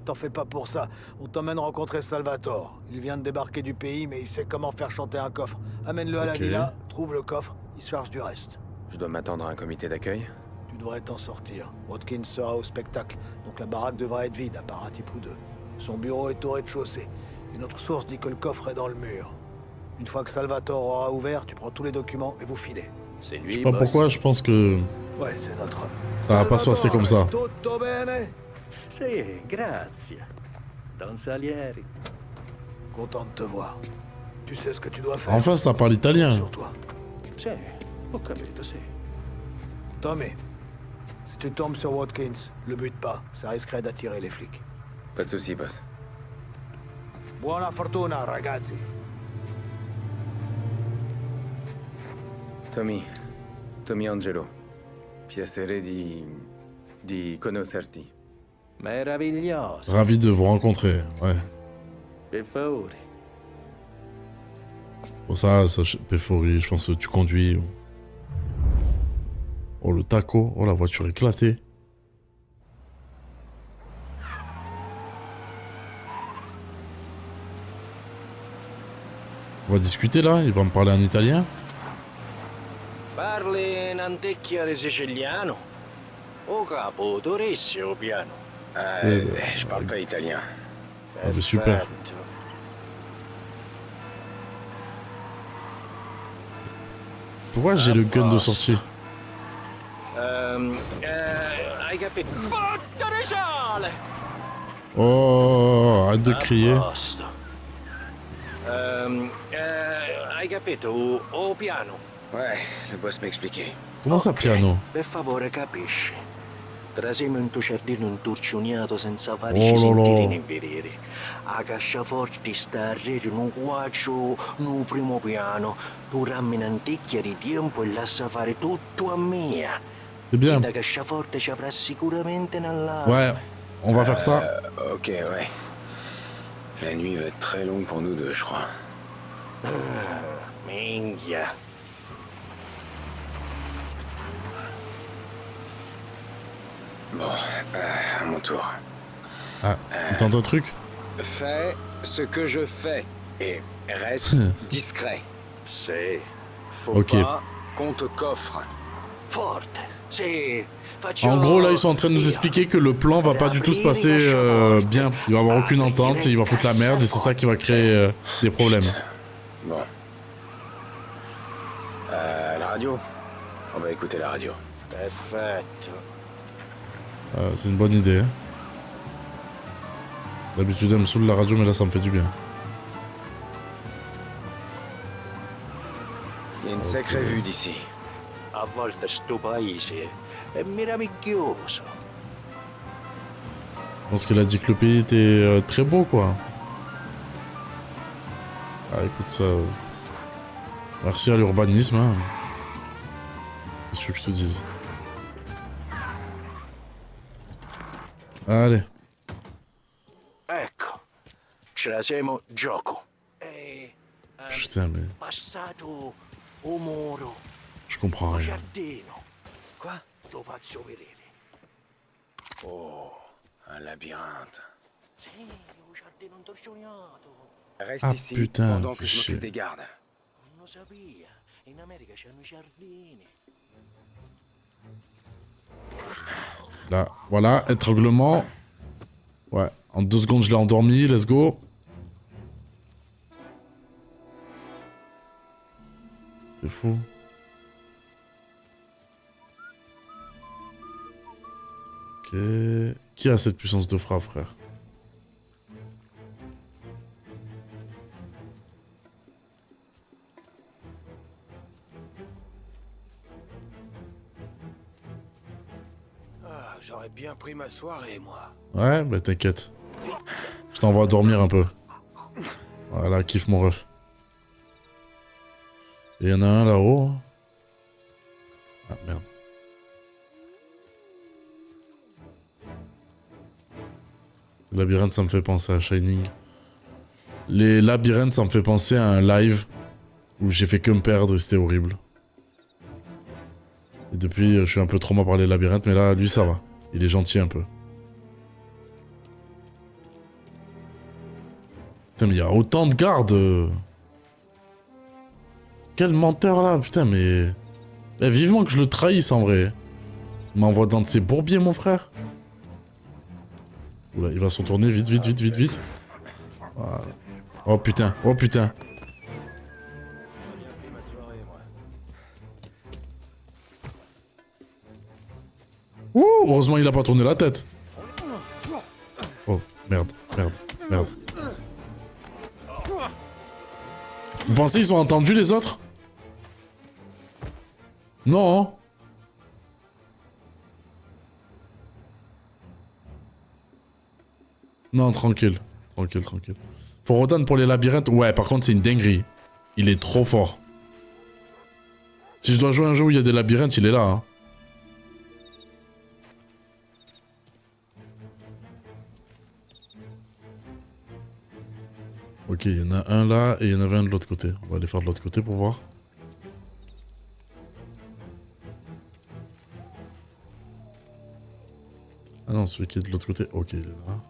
T'en fais pas pour ça. On t'emmène rencontrer Salvatore. Il vient de débarquer du pays, mais il sait comment faire chanter un coffre. Amène-le à la villa, trouve le coffre, il se charge du reste. Je dois m'attendre à un comité d'accueil? Tu devrais t'en sortir. Watkins sera au spectacle, donc la baraque devrait être vide, à part un type ou deux. Son bureau est au rez-de-chaussée. Une autre source dit que le coffre est dans le mur. Une fois que Salvatore aura ouvert, tu prends tous les documents et vous filez. C'est lui, Je sais pas pourquoi, je pense que... Ouais, c'est notre homme. Ça va pas se passer comme ça. Tutto bene? Sì, grazie. Don Salieri. Content de te voir. Tu sais ce que tu dois faire. Enfin, ça parle italien. Sur toi. Sì, ho capito, sì. Tommy, si tu tombes sur Watkins, le bute pas. Ça risquerait d'attirer les flics. Pas de soucis, boss. Buona fortuna, ragazzi. Tommy Angelo. Piacere di conoscerti. Meraviglioso. Ravi de vous rencontrer, ouais. Per favore. Bon, ça, Péfori, je pense que tu conduis. Ou... Oh, le taco. Oh, la voiture éclatée. On va discuter là, il va me parler en italien. Parli in antichiare siciliano? O capo, dovresti o piano? Je parle pas italien. Ah, mais super. Pourquoi j'ai le gun de sortie? Hai capito? Porca risale! Oh, arrête de crier. Hai capito? O piano? Ouais, le boss m'a expliqué. Comment ça, piano? Per favore, capisci? Trasimo un tuo giardino intorcioniato senza fare Oh, sentieri né vedere. A casciaforti sta a rete un quattro no primo piano. Tu rammi in anticchia di tempo e lascia fare tutto a mia. C'est bien. E da casciaforte ci avrà sicuramente nell'altra. Ouais, on va faire ça. Ok, ouais. La nuit va être très longue pour nous deux, je crois. Minchia. Bon, à mon tour. Ah, il tente un truc? Fais ce que je fais et reste discret. C'est... Faut Ok. pas qu'on te coffre. Forte. C'est... En gros, là, ils sont en train de nous expliquer que le plan va pas du tout se passer bien. Il va y avoir aucune entente, il va foutre la merde et c'est ça qui va créer des problèmes. Bon. La radio? On va écouter la radio. Perfetto. C'est une bonne idée. Hein. D'habitude, elle me saoule la radio, mais là, ça me fait du bien. Il y a une sacrée vue d'ici. A volte sto paese è meraviglioso. Je pense qu'elle a dit que le pays était très beau, quoi. Ah, écoute, ça... Merci à l'urbanisme, hein. C'est sûr que je te dise. Allez. Ecco, ce la siamo gioco. E, Putain, mais... passato o muro, Je comprends rien. giardino. Qua lo faccio vedere. Oh, un labyrinthe. Sì, un giardino intorcioniato. Reste Ah, ici putain, pendant que fais je chier. m'occupe des gardes. Non lo sapia. In America c'hanno i giardini. Là, voilà, étranglement. Ouais, en 2 secondes, je l'ai endormi, let's go. C'est fou. Ok. Qui a cette puissance de frappe, frère? Ah, j'aurais bien pris ma soirée, moi. Ouais, bah t'inquiète. Je t'envoie dormir un peu. Voilà, kiffe mon ref. Et il y en a un là-haut. Ah, merde. Le labyrinthe, ça me fait penser à Shining. Les labyrinthes, ça me fait penser à un live où j'ai fait que me perdre et c'était horrible. Et depuis, je suis un peu trauma par les labyrinthes, mais là, lui, ça va. Il est gentil un peu. Putain, mais il y a autant de gardes. Quel menteur là, putain, mais... Eh, vivement que je le trahisse en vrai. Il m'envoie dans de ses bourbiers, mon frère. Oula, il va se retourner, vite, vite, vite, vite, vite. Voilà. Oh putain, oh putain. Ouh, heureusement il a pas tourné la tête. Oh, merde, merde, merde. Vous pensez qu'ils ont entendu les autres? Non. Non, tranquille. Tranquille, tranquille. Forodan pour les labyrinthes, ouais, par contre, c'est une dinguerie. Il est trop fort. Si je dois jouer un jeu où il y a des labyrinthes, il est là. Hein. Ok, il y en a un là et il y en avait un de l'autre côté. On va aller faire de l'autre côté pour voir. Ah non, celui qui est de l'autre côté. Ok, il est là.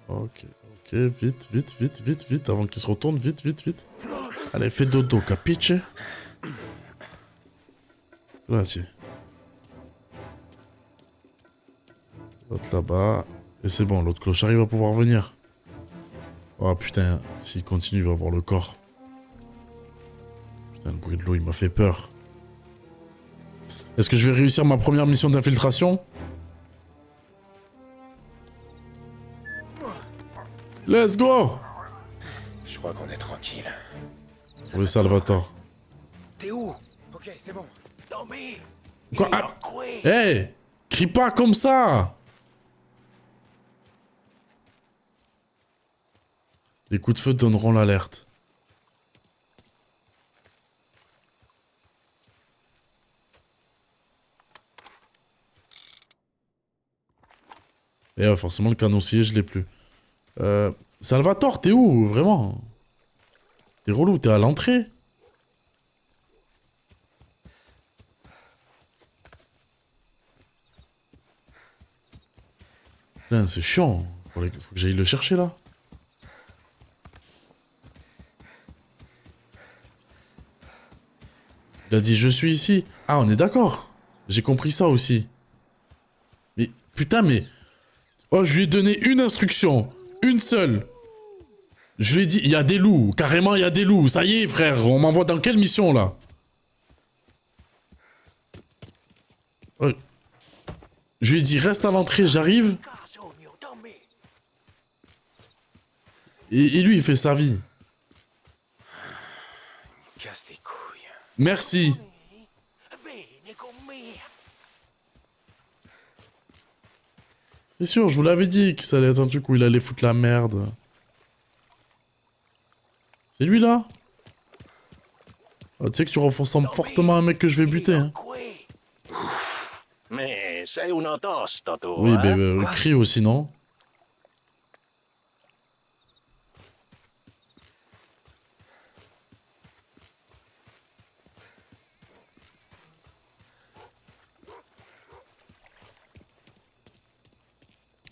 Ok, ok, vite, vite, vite, vite, vite, avant qu'il se retourne, vite, vite, vite. Allez, fais dodo, capiche. Là, tiens. L'autre là-bas. Et c'est bon, l'autre clochard, il va pouvoir venir. Oh putain, s'il continue, il va voir le corps. Putain, le bruit de l'eau, il m'a fait peur. Est-ce que je vais réussir ma première mission d'infiltration? Let's go! Je crois qu'on est tranquille. Oui, Salvatore. T'es où? Ok, c'est bon. Tommy! Quoi? Ah. Hey! Crie pas comme ça! Les coups de feu donneront l'alerte. Et forcément, le canoncier, je l'ai plus. Salvatore, t'es où? Vraiment? T'es relou, t'es à l'entrée? Putain, c'est chiant. Faut que j'aille le chercher, là. Il a dit, je suis ici. Ah, on est d'accord. J'ai compris ça aussi. Mais, putain, mais... Oh, je lui ai donné une instruction. Une seule. Je lui ai dit, il y a des loups. Carrément, il y a des loups. Ça y est, frère. On m'envoie dans quelle mission, là? Oh. Je lui ai dit, reste à l'entrée, j'arrive. Et lui, il fait sa vie. Casse les couilles. Merci. C'est sûr, je vous l'avais dit que ça allait être un truc où il allait foutre la merde. C'est lui là? Oh, tu sais que tu ressembles fortement à un mec que je vais buter. Hein. Mais c'est un tosto, toi. Oui, hein? crie aussi, non?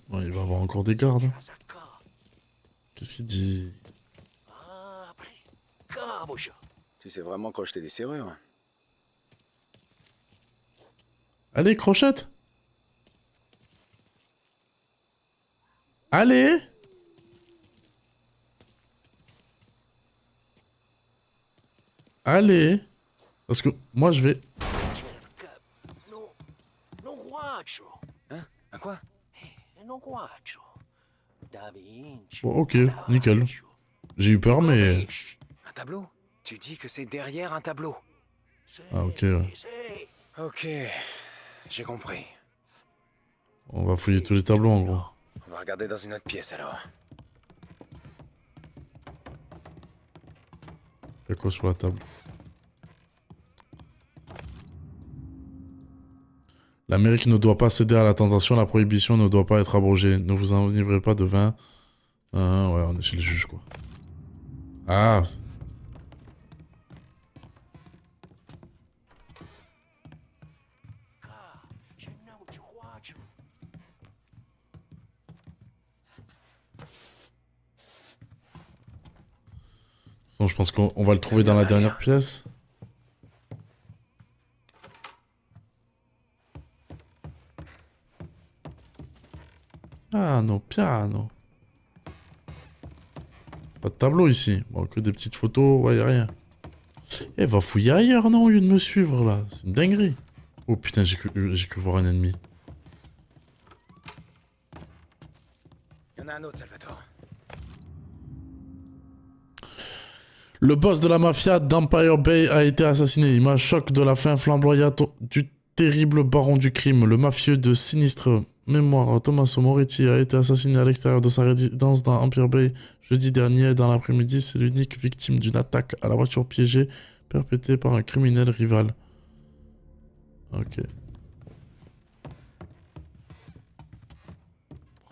Bon, il va avoir encore des gardes. Hein. Qu'est-ce qu'il dit? Tu sais vraiment crocheter des serrures? Allez, crochette. Allez. Allez. Parce que moi, je vais... Hein? Un quoi? Bon, ok, nickel. J'ai eu peur, mais... Un tableau? Tu dis que c'est derrière un tableau? Ah, ok. Ouais. Ok, j'ai compris. On va fouiller tous les tableaux, en gros. On va regarder dans une autre pièce, alors. Il y a quoi sur la table? L'Amérique ne doit pas céder à la tentation, la prohibition ne doit pas être abrogée. Ne vous enivrez pas de vin. Ouais, on est chez le juge, quoi. Ah. Sinon, je pense qu'on va le trouver dans la dernière pièce. Piano, piano. Pas de tableau ici. Bon, que des petites photos, ouais, y'a rien. Eh, va fouiller ailleurs, non, au lieu de me suivre, là. C'est une dinguerie. Oh putain, j'ai cru voir un ennemi. Il y en a un autre, Salvatore. Le boss de la mafia d'Empire Bay a été assassiné. Il m'a choqué de la fin flamboyante du terrible baron du crime. Le mafieux de sinistre mémoire Tommaso Moretti a été assassiné à l'extérieur de sa résidence dans Empire Bay jeudi dernier dans l'après-midi. C'est l'unique victime d'une attaque à la voiture piégée perpétrée par un criminel rival. Ok.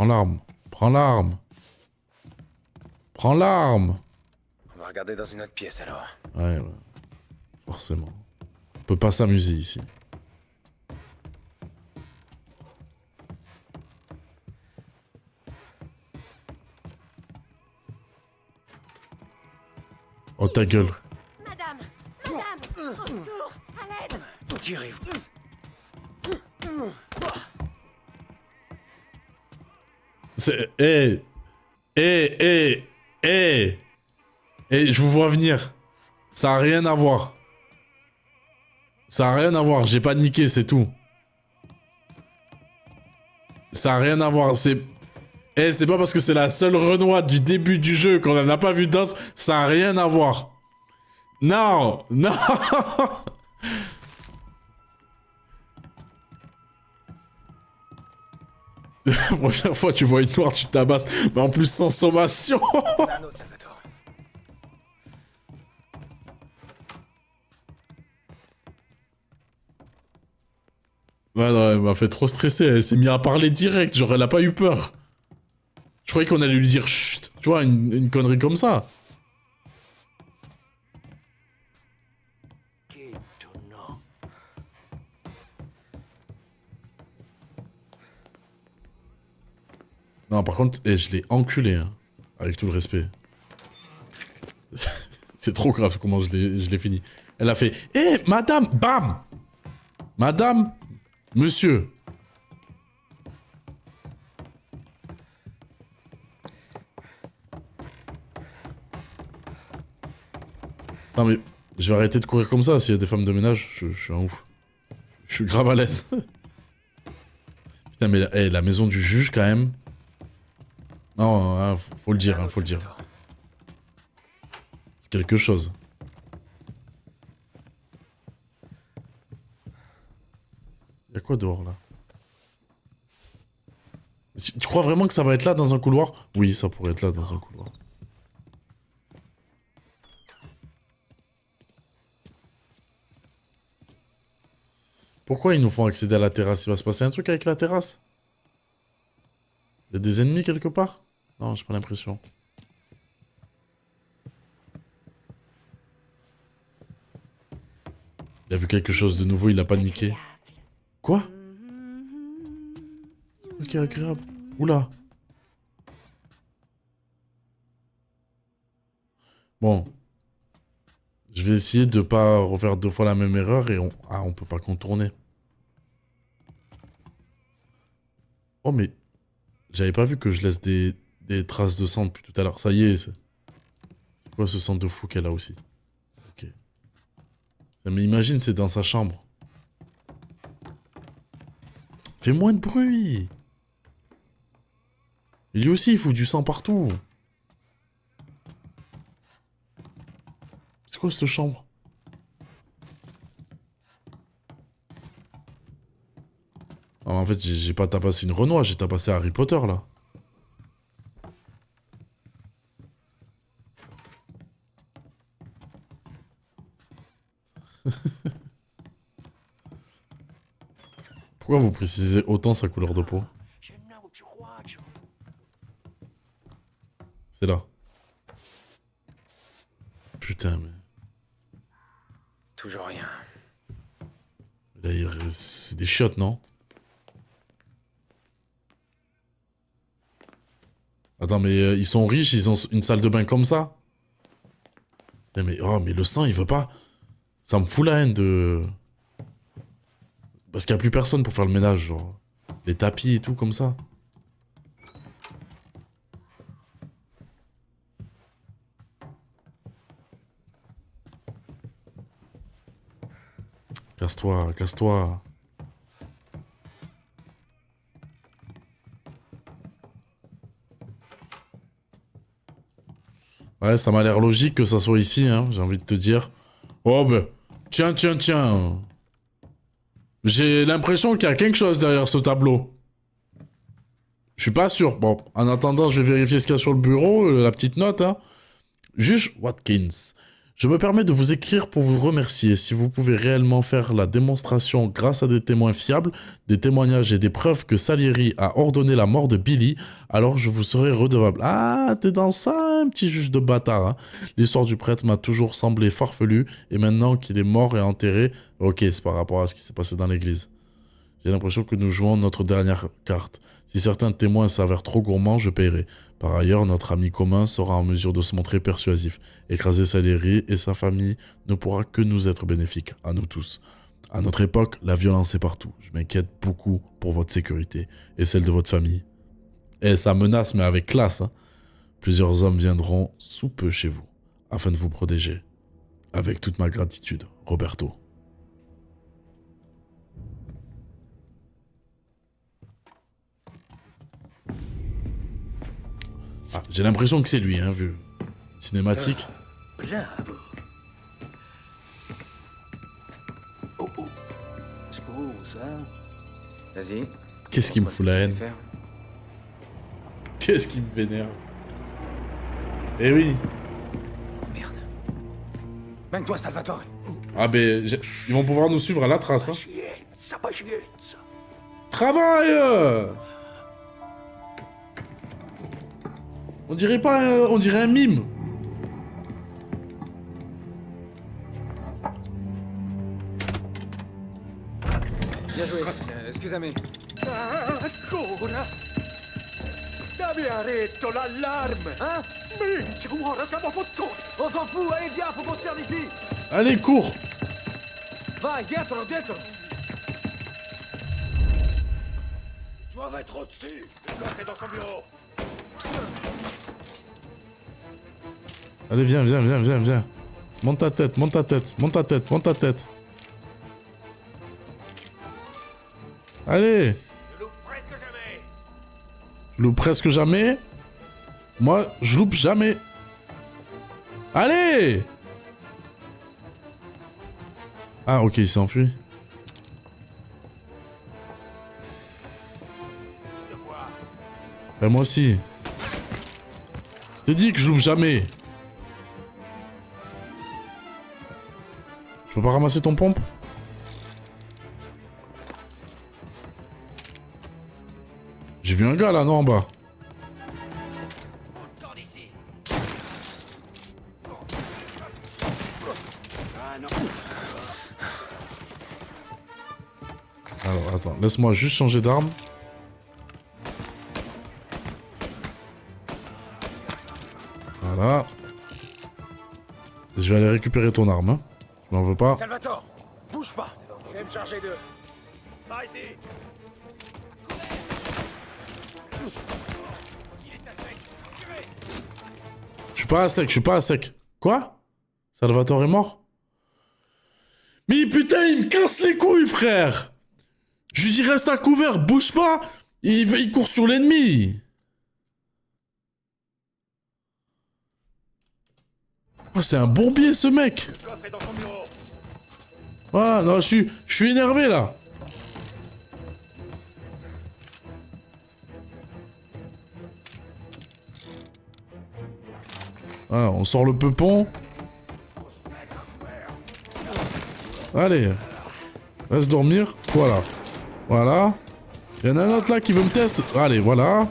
Prends l'arme. Prends l'arme. Prends l'arme. On va regarder dans une autre pièce alors. Ouais. Forcément. On peut pas s'amuser ici. Oh ta gueule. Madame, au secours, à l'aide. Tirez-vous. C'est... je vous vois venir. Ça a rien à voir. Ça a rien à voir, j'ai paniqué, c'est tout. Ça a rien à voir, c'est... c'est pas parce que c'est la seule Renoir du début du jeu qu'on en a pas vu d'autres, ça a rien à voir. Non, non. Première fois tu vois une noire, tu tabasses, mais en plus sans sommation. Un autre, Salvatore. Ouais, non, elle m'a fait trop stresser, elle s'est mise à parler direct, genre elle a pas eu peur. Je croyais qu'on allait lui dire chut, tu vois, une connerie comme ça. Non, par contre, je l'ai enculé, hein, avec tout le respect. C'est trop grave comment je l'ai fini. Elle a fait madame, bam. Madame, monsieur. Non mais, je vais arrêter de courir comme ça, s'il y a des femmes de ménage, je suis un ouf. Je suis grave à l'aise. Putain mais la maison du juge quand même. Non, hein, faut le dire, faut le dire. C'est quelque chose. Y'a quoi dehors là? Tu crois vraiment que ça va être là dans un couloir? Oui, ça pourrait être là dans un couloir. Pourquoi ils nous font accéder à la terrasse? Il va se passer un truc avec la terrasse? Il y a des ennemis quelque part? Non, j'ai pas l'impression. Il a vu quelque chose de nouveau, il a paniqué. Quoi? Ok, agréable. Oula. Bon. Je vais essayer de pas refaire 2 fois la même erreur et on peut pas contourner. Oh mais... J'avais pas vu que je laisse des traces de sang depuis tout à l'heure. Ça y est, c'est quoi ce sang de fou qu'elle a aussi? Ok. Mais imagine, c'est dans sa chambre. Fais moins de bruit. Et lui aussi, il fout du sang partout. C'est quoi cette chambre? Non, en fait, j'ai pas tabassé une Renoir, j'ai tabassé Harry Potter, là. Pourquoi vous précisez autant sa couleur de peau? C'est là. Putain, mais... Toujours rien. Là, c'est des chiottes, non? Attends, mais ils sont riches, ils ont une salle de bain comme ça? Mais, oh, mais le sang, il veut pas... Ça me fout la haine de... Parce qu'il n'y a plus personne pour faire le ménage, genre. Les tapis et tout, comme ça. Casse-toi, casse-toi. Ouais, ça m'a l'air logique que ça soit ici, hein, j'ai envie de te dire. Oh, ben... Tiens, tiens, tiens. J'ai l'impression qu'il y a quelque chose derrière ce tableau. Je suis pas sûr. Bon, en attendant, je vais vérifier ce qu'il y a sur le bureau, la petite note, hein. Juge Watkins. Je me permets de vous écrire pour vous remercier. Si vous pouvez réellement faire la démonstration grâce à des témoins fiables, des témoignages et des preuves que Salieri a ordonné la mort de Billy, alors je vous serai redevable. Ah, t'es dans ça, un petit juge de bâtard. Hein. L'histoire du prêtre m'a toujours semblé farfelue, et maintenant qu'il est mort et enterré, ok, c'est par rapport à ce qui s'est passé dans l'église. J'ai l'impression que nous jouons notre dernière carte. Si certains témoins s'avèrent trop gourmands, je paierai. Par ailleurs, notre ami commun sera en mesure de se montrer persuasif. Écraser Salieri et sa famille ne pourra que nous être bénéfique, à nous tous. À notre époque, la violence est partout. Je m'inquiète beaucoup pour votre sécurité et celle de votre famille. Et ça menace, mais avec classe. Hein. Plusieurs hommes viendront sous peu chez vous, afin de vous protéger. Avec toute ma gratitude, Roberto. Ah, j'ai l'impression que c'est lui, hein, vu cinématique. Bravo. Oh, oh. Scusa. Vas-y. Qu'est-ce qui me fout la haine? Qu'est-ce qui me vénère? Eh oui. Merde. Mène-toi, Salvatore. Ah ben, ils vont pouvoir nous suivre à la trace, hein. Pazienza, pazienza. Travaille! On dirait pas... on dirait un mime. Bien joué. Excusez-moi. Ancora? T'avais arrêté l'allarme, hein? Minchia, guarda, siamo fottuti! On s'en fout, allez, viens, faut qu'on se tire d'ici. Allez, cours! Vai, dietro, dietro. Tu dois être au-dessus. Le bloc est dans son bureau. Allez, viens, viens, viens, viens, viens. Monte ta tête, monte ta tête, monte ta tête, monte ta tête. Allez! Je loupe presque jamais. Loupe presque jamais. Moi, je loupe jamais. Allez! Ah, ok, il s'est enfui. Ben, moi aussi. Je t'ai dit que je loupe jamais. Je peux pas ramasser ton pompe? J'ai vu un gars là, non, en bas. Alors, attends, laisse-moi juste changer d'arme. Voilà. Je vais aller récupérer ton arme, hein. Je m'en veux pas. Salvatore, bouge pas. Je vais me charger d'eux. Par ici. Je suis pas à sec, je suis pas à sec. Quoi? Salvatore est mort? Mais putain, il me casse les couilles, frère! Je lui dis reste à couvert, bouge pas! Il court sur l'ennemi! Oh, c'est un bourbier, ce mec! Voilà, non, je suis énervé, là! Voilà, on sort le peupon. Allez. Reste dormir. Voilà. Voilà. Il y en a un autre là qui veut me tester. Allez, voilà.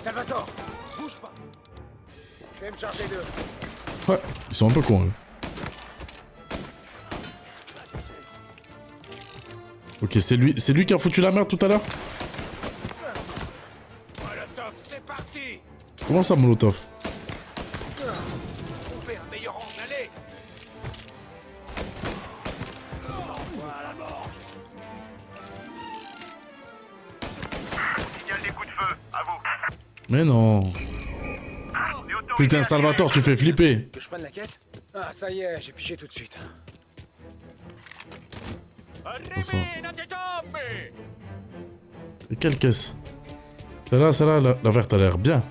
Salvatore, bouge pas. Je vais me charger d'eux. Ouais, ils sont un peu cons, eux. Ok, c'est lui qui a foutu la merde tout à l'heure. Molotov, c'est parti. Comment ça, Molotov? On fait un meilleur angle, allez. Voilà, mort. Signal des coups de feu, à vous. Mais non. Putain, Salvatore, tu fais flipper. Que je prenne la caisse? Ah, ça y est, j'ai pigé tout de suite. Et quelle caisse? Celle-là, la verte a l'air bien.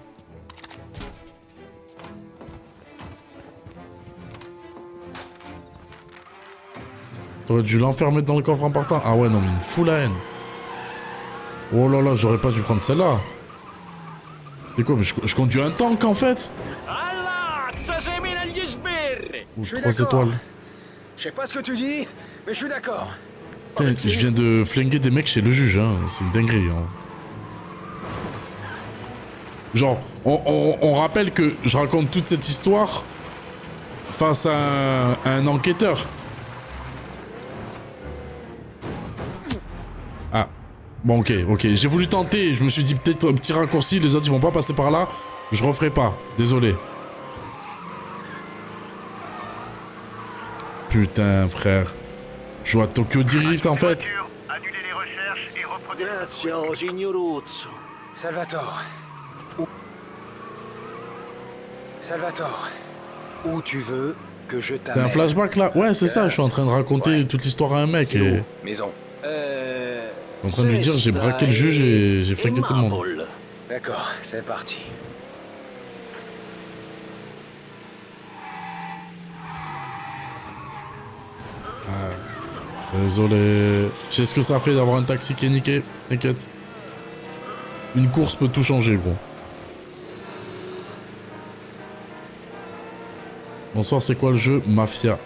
T'aurais dû l'enfermer dans le coffre en partant. Ah ouais, non, mais il me fout la haine. Oh là là, j'aurais pas dû prendre celle-là. C'est quoi, mais je conduis un tank en fait? Allazza, sei negli sbirri! Ou Je suis 3 d'accord. étoiles. Je sais pas ce que tu dis, mais je suis d'accord. Putain, je viens de flinguer des mecs chez le juge, hein. C'est une dinguerie. Hein. Genre, on rappelle que je raconte toute cette histoire face à un enquêteur. Ah. Bon, ok. J'ai voulu tenter. Je me suis dit peut-être un petit raccourci. Les autres, ils vont pas passer par là. Je referai pas. Désolé. Putain, frère. Je joue à Tokyo Drift, en fait. Annulez les recherches et reprenez... Grazie, signoruzzo. Salvatore. Salvatore. Où tu veux que je C'est t'amène? un flashback, là? Ouais, c'est ça. Je suis en train de raconter toute l'histoire à un mec. Et... Maison. Je suis en train de lui dire, j'ai braqué le juge et j'ai flingué tout le monde. D'accord, c'est parti. Désolé. Je sais ce que ça fait d'avoir un taxi qui est niqué. T'inquiète. Une course peut tout changer, gros. Bonsoir, c'est quoi le jeu? Mafia.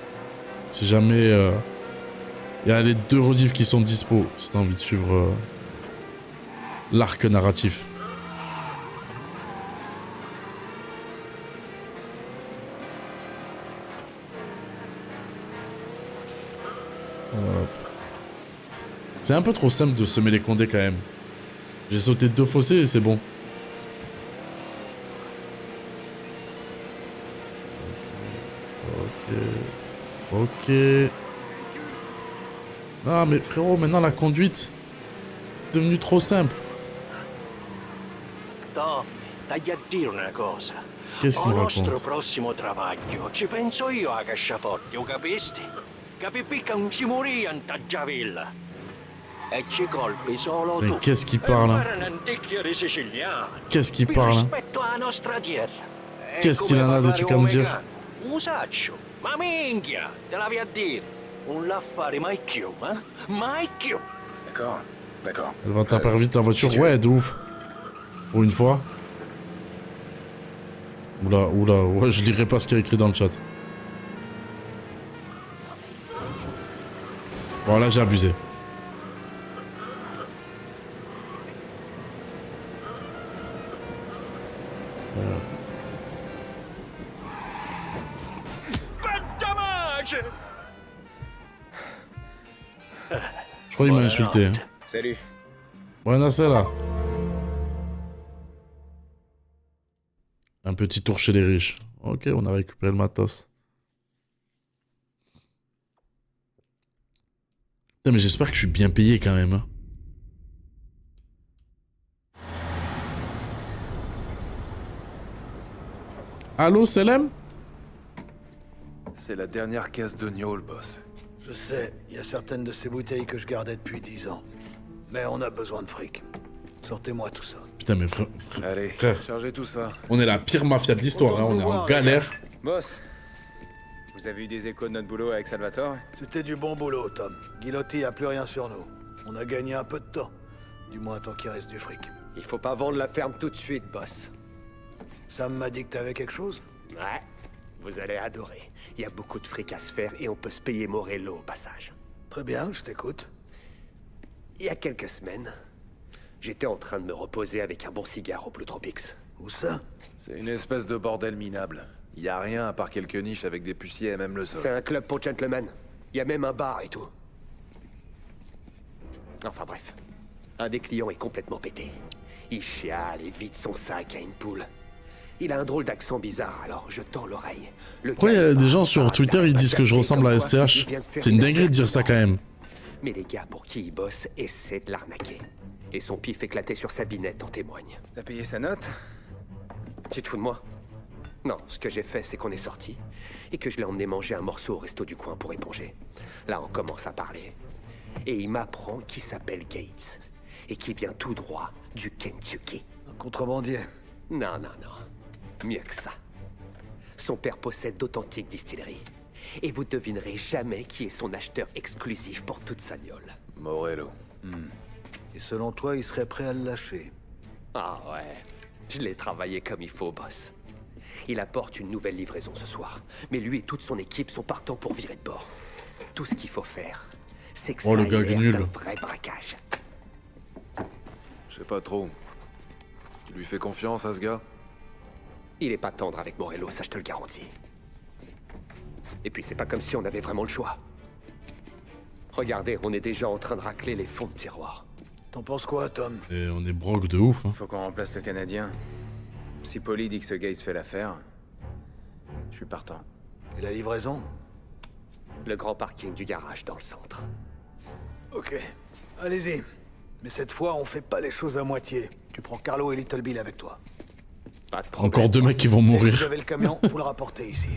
Si jamais... il y a les 2 rediffs qui sont dispo, si t'as envie de suivre l'arc narratif. C'est un peu trop simple de semer les condés quand même. J'ai sauté 2 fossés et c'est bon. Ok. Ah mais frérot, maintenant la conduite, c'est devenu trop simple. Tom, dagli a dire una cosa. Qu'est-ce qu'il me Al raconte? nostro prossimo travaglio ci penso io a casciaforte, lo capisti? Capipicca non ci morì in Taggiavilla. E ci colpi solo Mais tu. qu'est-ce qu'il parle, hein? Qu'est-ce qu'il parle, hein? Rispetto alla nostra terra. Qu'est-ce qu'il en a des trucs à me dire? Usaccio, ma minchia, te l'avevi a dire. Un l'affare mai più, hein? Mai più. D'accord, d'accord. Elle va taper vite la voiture, ouais, de ouf. Pour une fois. Oula, ouais, je lirai pas ce qu'il y a écrit dans le chat. Bon, là, j'ai abusé. Je crois qu'il m'a insulté. Hein. Salut. Buonasera. Un petit tour chez les riches. Ok, on a récupéré le matos. Putain, mais j'espère que je suis bien payé quand même. Hein. Allô, Selem? C'est la dernière caisse de gnôle, boss. Je sais, il y a certaines de ces bouteilles que je gardais depuis 10 ans. Mais on a besoin de fric. Sortez-moi tout ça. Putain, mais Allez, frère, chargez tout ça. on est la pire mafia de l'histoire, hein. On est en galère. Boss, vous avez eu des échos de notre boulot avec Salvatore? C'était du bon boulot, Tom. Guillotti a plus rien sur nous. On a gagné un peu de temps. Du moins tant qu'il reste du fric. Il faut pas vendre la ferme tout de suite, boss. Sam m'a dit que t'avais quelque chose? Ouais, vous allez adorer. Il y a beaucoup de fric à se faire et on peut se payer Morello au passage. Très bien, je t'écoute. Il y a quelques semaines, j'étais en train de me reposer avec un bon cigare au Blue Tropics. Où ça? C'est une espèce de bordel minable. Y a rien à part quelques niches avec des puciers et même le sol. C'est un club pour gentlemen. Il y a même un bar et tout. Enfin bref, un des clients est complètement pété. Il chiale et vide son sac à une poule. Il a un drôle d'accent bizarre, alors je tends l'oreille. Pourquoi il y a des gens sur Twitter, ils disent que je ressemble à SCH? C'est une dinguerie de dire ça quand même. Mais les gars pour qui il bosse essaient de l'arnaquer. Et son pif éclaté sur sa binette en témoigne. T'as payé sa note? Tu te fous de moi? Non, ce que j'ai fait, c'est qu'on est sortis et que je l'ai emmené manger un morceau au resto du coin pour éponger. Là, on commence à parler. Et il m'apprend qu'il s'appelle Gates et qu'il vient tout droit du Kentucky. Un contrebandier? Non. Mieux que ça. Son père possède d'authentiques distilleries. Et vous devinerez jamais qui est son acheteur exclusif pour toute sa gnôle. Morello. Et selon toi, il serait prêt à le lâcher? Ah ouais, je l'ai travaillé comme il faut, boss. Il apporte une nouvelle livraison ce soir. Mais lui et toute son équipe sont partants pour virer de bord. Tout ce qu'il faut faire, c'est que Oh, le ça gag ait l'air nul. d'un vrai braquage. Je sais pas trop. Tu lui fais confiance à ce gars? Il est pas tendre avec Morello, ça je te le garantis. Et puis c'est pas comme si on avait vraiment le choix. Regardez, on est déjà en train de racler les fonds de tiroir. T'en penses quoi, Tom? Et on est broc de ouf. Hein. Faut qu'on remplace le Canadien. Si Polly dit que ce Gates fait l'affaire, je suis partant. Et la livraison? Le grand parking du garage dans le centre. Ok, allez-y. Mais cette fois, on fait pas les choses à moitié. Tu prends Carlo et Little Bill avec toi. Pas de problème. Encore 2 mecs qui vont Dès que mourir. vous avez le camion, vous le rapportez ici.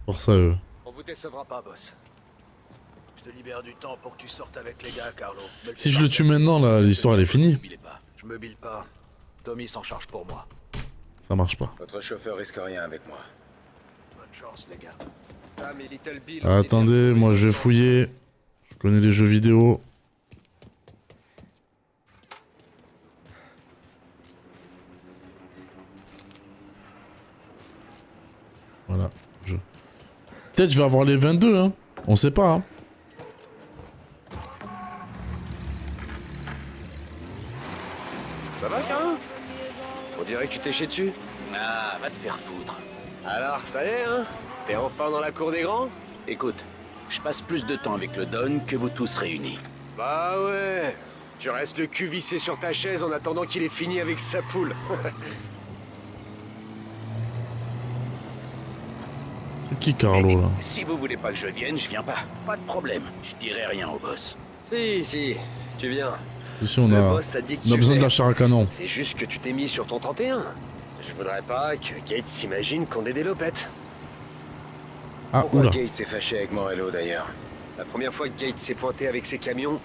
Force à eux. On vous décevra pas, boss. Je te libère du temps pour que tu sortes avec les gars, Carlo. Si je le tue maintenant, là, l'histoire elle est finie. Je me bile pas. Tommy s'en charge pour moi. Ça marche pas. Votre chauffeur risque rien avec moi. Bonne chance, les gars. Sam et Little Bill. Attendez, moi je vais fouiller. Je connais les jeux vidéo. Voilà. Peut-être je vais avoir les 22, hein. On sait pas, hein. Ça va, Carin? On dirait que tu t'es chié dessus. Ah, va te faire foutre. Alors, ça y est, hein? T'es enfin dans la cour des grands? Écoute, je passe plus de temps avec le Don que vous tous réunis. Bah ouais. Tu restes le cul vissé sur ta chaise en attendant qu'il ait fini avec sa poule. C'est qui Carlo, là? Si vous voulez pas que je vienne, je viens pas. Pas de problème. Je dirai rien au boss. Si, tu viens. Ici, on Le a, boss a dit que on a tu besoin de venais. la chair à canon. C'est juste que tu t'es mis sur ton 31. Je voudrais pas que Gates s'imagine qu'on est des lopettes. Ah, Pourquoi oula. Gates s'est fâché avec Morello d'ailleurs? La première fois que Gates s'est pointé avec ses camions,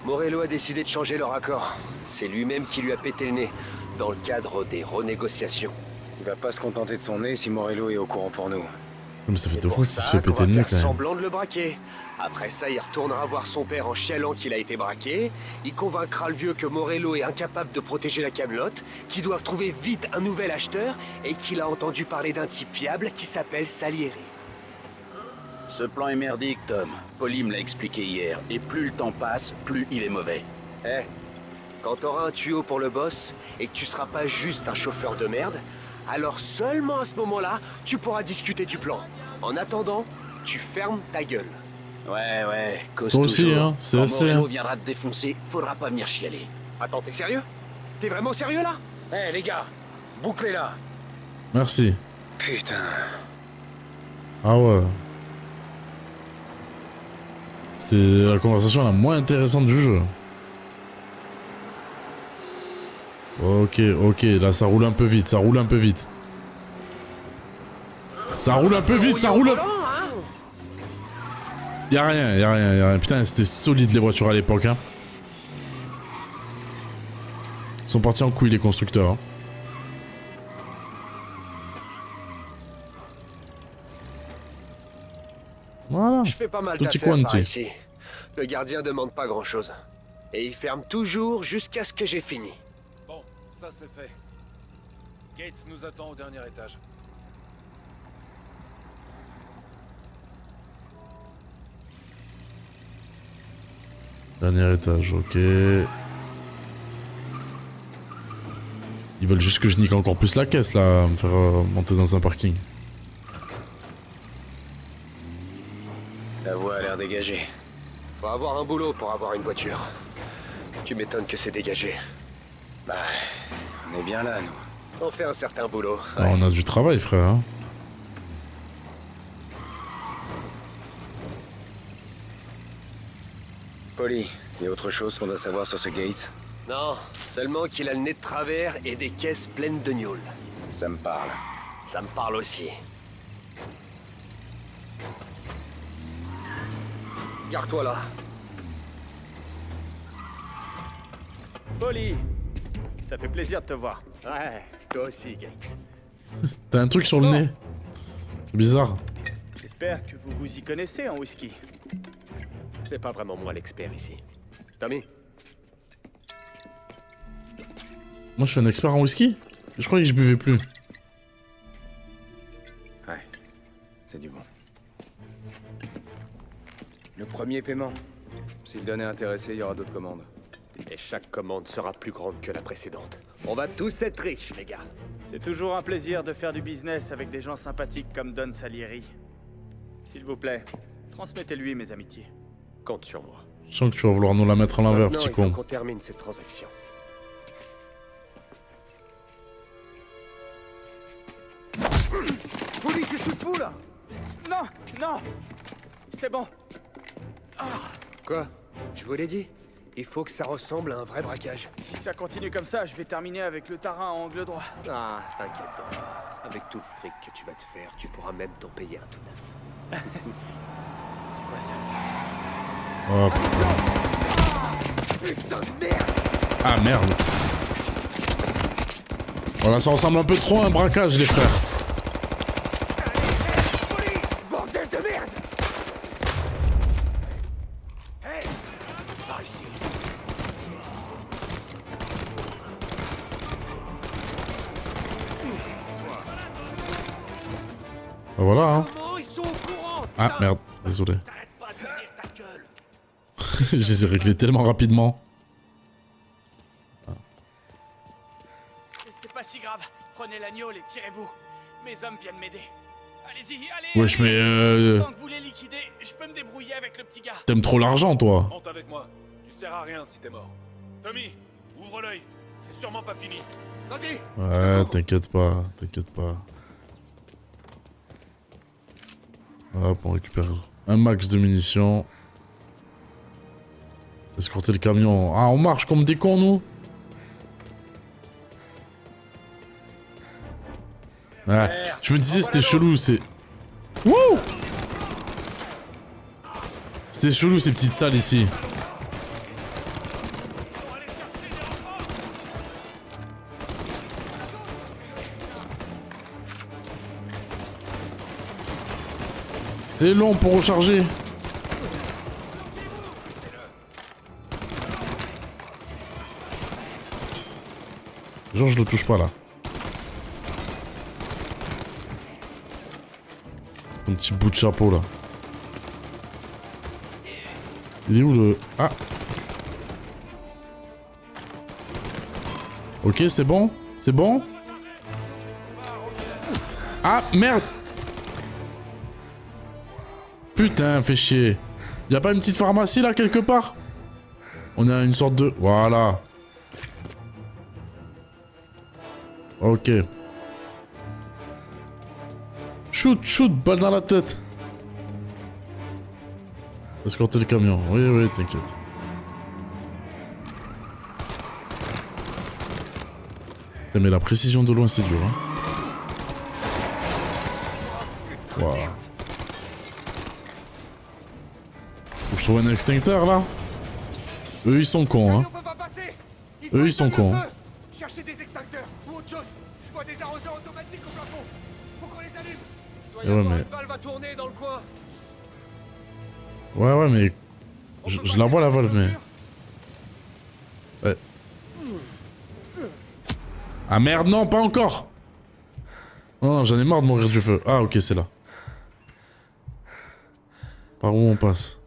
Morello a décidé de changer leur accord. C'est lui-même qui lui a pété le nez, dans le cadre des renégociations. Il va pas se contenter de son nez si Morello est au courant pour nous. Mais ça fait C'est 2 pour fois qu'il se ça fait qu'on péter va le nez, faire quand même. semblant de le braquer. Après ça, il retournera voir son père en chialant qu'il a été braqué. Il convaincra le vieux que Morello est incapable de protéger la camelote, qu'ils doivent trouver vite un nouvel acheteur et qu'il a entendu parler d'un type fiable qui s'appelle Salieri. Ce plan est merdique, Tom. Polly me l'a expliqué hier. Et plus le temps passe, plus il est mauvais. Eh, quand t'auras un tuyau pour le boss et que tu seras pas juste un chauffeur de merde, alors seulement à ce moment-là, tu pourras discuter du plan. En attendant, tu fermes ta gueule. Ouais, cause Toi aussi, toujours. hein, c'est Quand assez, Morello hein. viendra te défoncer, faudra pas venir chialer. Attends, t'es sérieux? T'es vraiment sérieux là? Eh les gars, bouclez-la. Merci. Putain. Ah ouais. C'était la conversation la moins intéressante du jeu. Ok, là ça roule un peu vite, ça roule un peu vite. Ça roule un peu vite, ça roule un... Y'a rien. Putain, c'était solide les voitures à l'époque, hein. Ils sont partis en couille les constructeurs, hein. Voilà. Je fais pas mal Tutti d'affaires par quanti. ici. Le gardien demande pas grand-chose. Et il ferme toujours jusqu'à ce que j'ai fini. Bon, ça c'est fait. Gates nous attend au dernier étage. Dernier étage, ok. Ils veulent juste que je nique encore plus la caisse là, me faire monter dans un parking. La voie a l'air dégagée. Faut avoir un boulot pour avoir une voiture. Tu m'étonnes que c'est dégagé. Bah, on est bien là, nous. On fait un certain boulot. Ah, on a du travail, frère. Hein. Polly, il y a autre chose qu'on doit savoir sur ce Gates? Non, seulement qu'il a le nez de travers et des caisses pleines de gnôles. Ça me parle. Ça me parle aussi. Garde-toi là. Polly, ça fait plaisir de te voir. Ouais, toi aussi, Gates. T'as un truc sur le nez. C'est bizarre. J'espère que vous vous y connaissez en whisky. C'est pas vraiment moi l'expert ici. Tommy? Moi je suis un expert en whisky. Je croyais que je buvais plus. C'est du bon. Le premier paiement. Si le don est intéressé, il y aura d'autres commandes. Et chaque commande sera plus grande que la précédente. On va tous être riches, les gars. C'est toujours un plaisir de faire du business avec des gens sympathiques comme Don Salieri. S'il vous plaît, transmettez-lui mes amitiés. Compte sur moi. Je sens que tu vas vouloir nous la mettre à l'envers, petit con. Il faut qu'on termine cette transaction. Poli, qu'est-ce que tu fous là? Non, non. C'est bon. Quoi? Je vous l'ai dit. Il faut que ça ressemble à un vrai braquage. Si ça continue comme ça, je vais terminer avec le tarin en angle droit. Ah, t'inquiète pas. Avec tout le fric que tu vas te faire, tu pourras même t'en payer un tout neuf. C'est quoi ça? Oh putain. Putain de merde! Ah merde. Voilà, ça ressemble un peu trop à un braquage, les frères. Bordel de merde! Ben voilà, hein. Ah merde, désolé. Je les ai réglés tellement rapidement. C'est pas si grave. Prenez l'agneau et tirez-vous. Mes hommes viennent m'aider. Allez-y, allez. Wesh, mais Tant que vous les liquidez, je peux me débrouiller avec le petit gars. t'aimes trop l'argent, toi. Monte avec moi. Tu sers à rien si t'es mort. Tommy, ouvre l'œil. C'est sûrement pas fini. Vas-y. Ouais, t'inquiète pas, t'inquiète pas. Hop, on récupère un max de munitions. Escorter le camion. Ah, on marche comme des cons, nous. Ouais, je me disais, c'était chelou, c'est... Wouh! C'était chelou, ces petites salles, ici. C'est long pour recharger. Genre, je le touche pas là. Ton petit bout de chapeau là. Il est où le... Ah! Ok, c'est bon? C'est bon? Ah, merde! Putain, fait chier. Y'a pas une petite pharmacie là quelque part? On a une sorte de... Voilà. Ok. Shoot, shoot, balle dans la tête. Escorter le camion. Oui, oui, t'inquiète. Mais la précision de loin, c'est dur, hein. Wow. Faut que je trouve un extincteur, là. Eux, ils sont cons, hein. Eux, ils sont cons. Cherchez des extincteurs ou autre chose. Je vois des arroseurs automatiques au plafond. Faut qu'on les allume. Il doit y avoir une valve à tourner dans le coin. Ouais, ouais, mais... Je la vois, la valve, mais... Ouais. Ah merde, non, pas encore. Oh, j'en ai marre de mourir du feu. Ah, ok, c'est là. Par où on passe?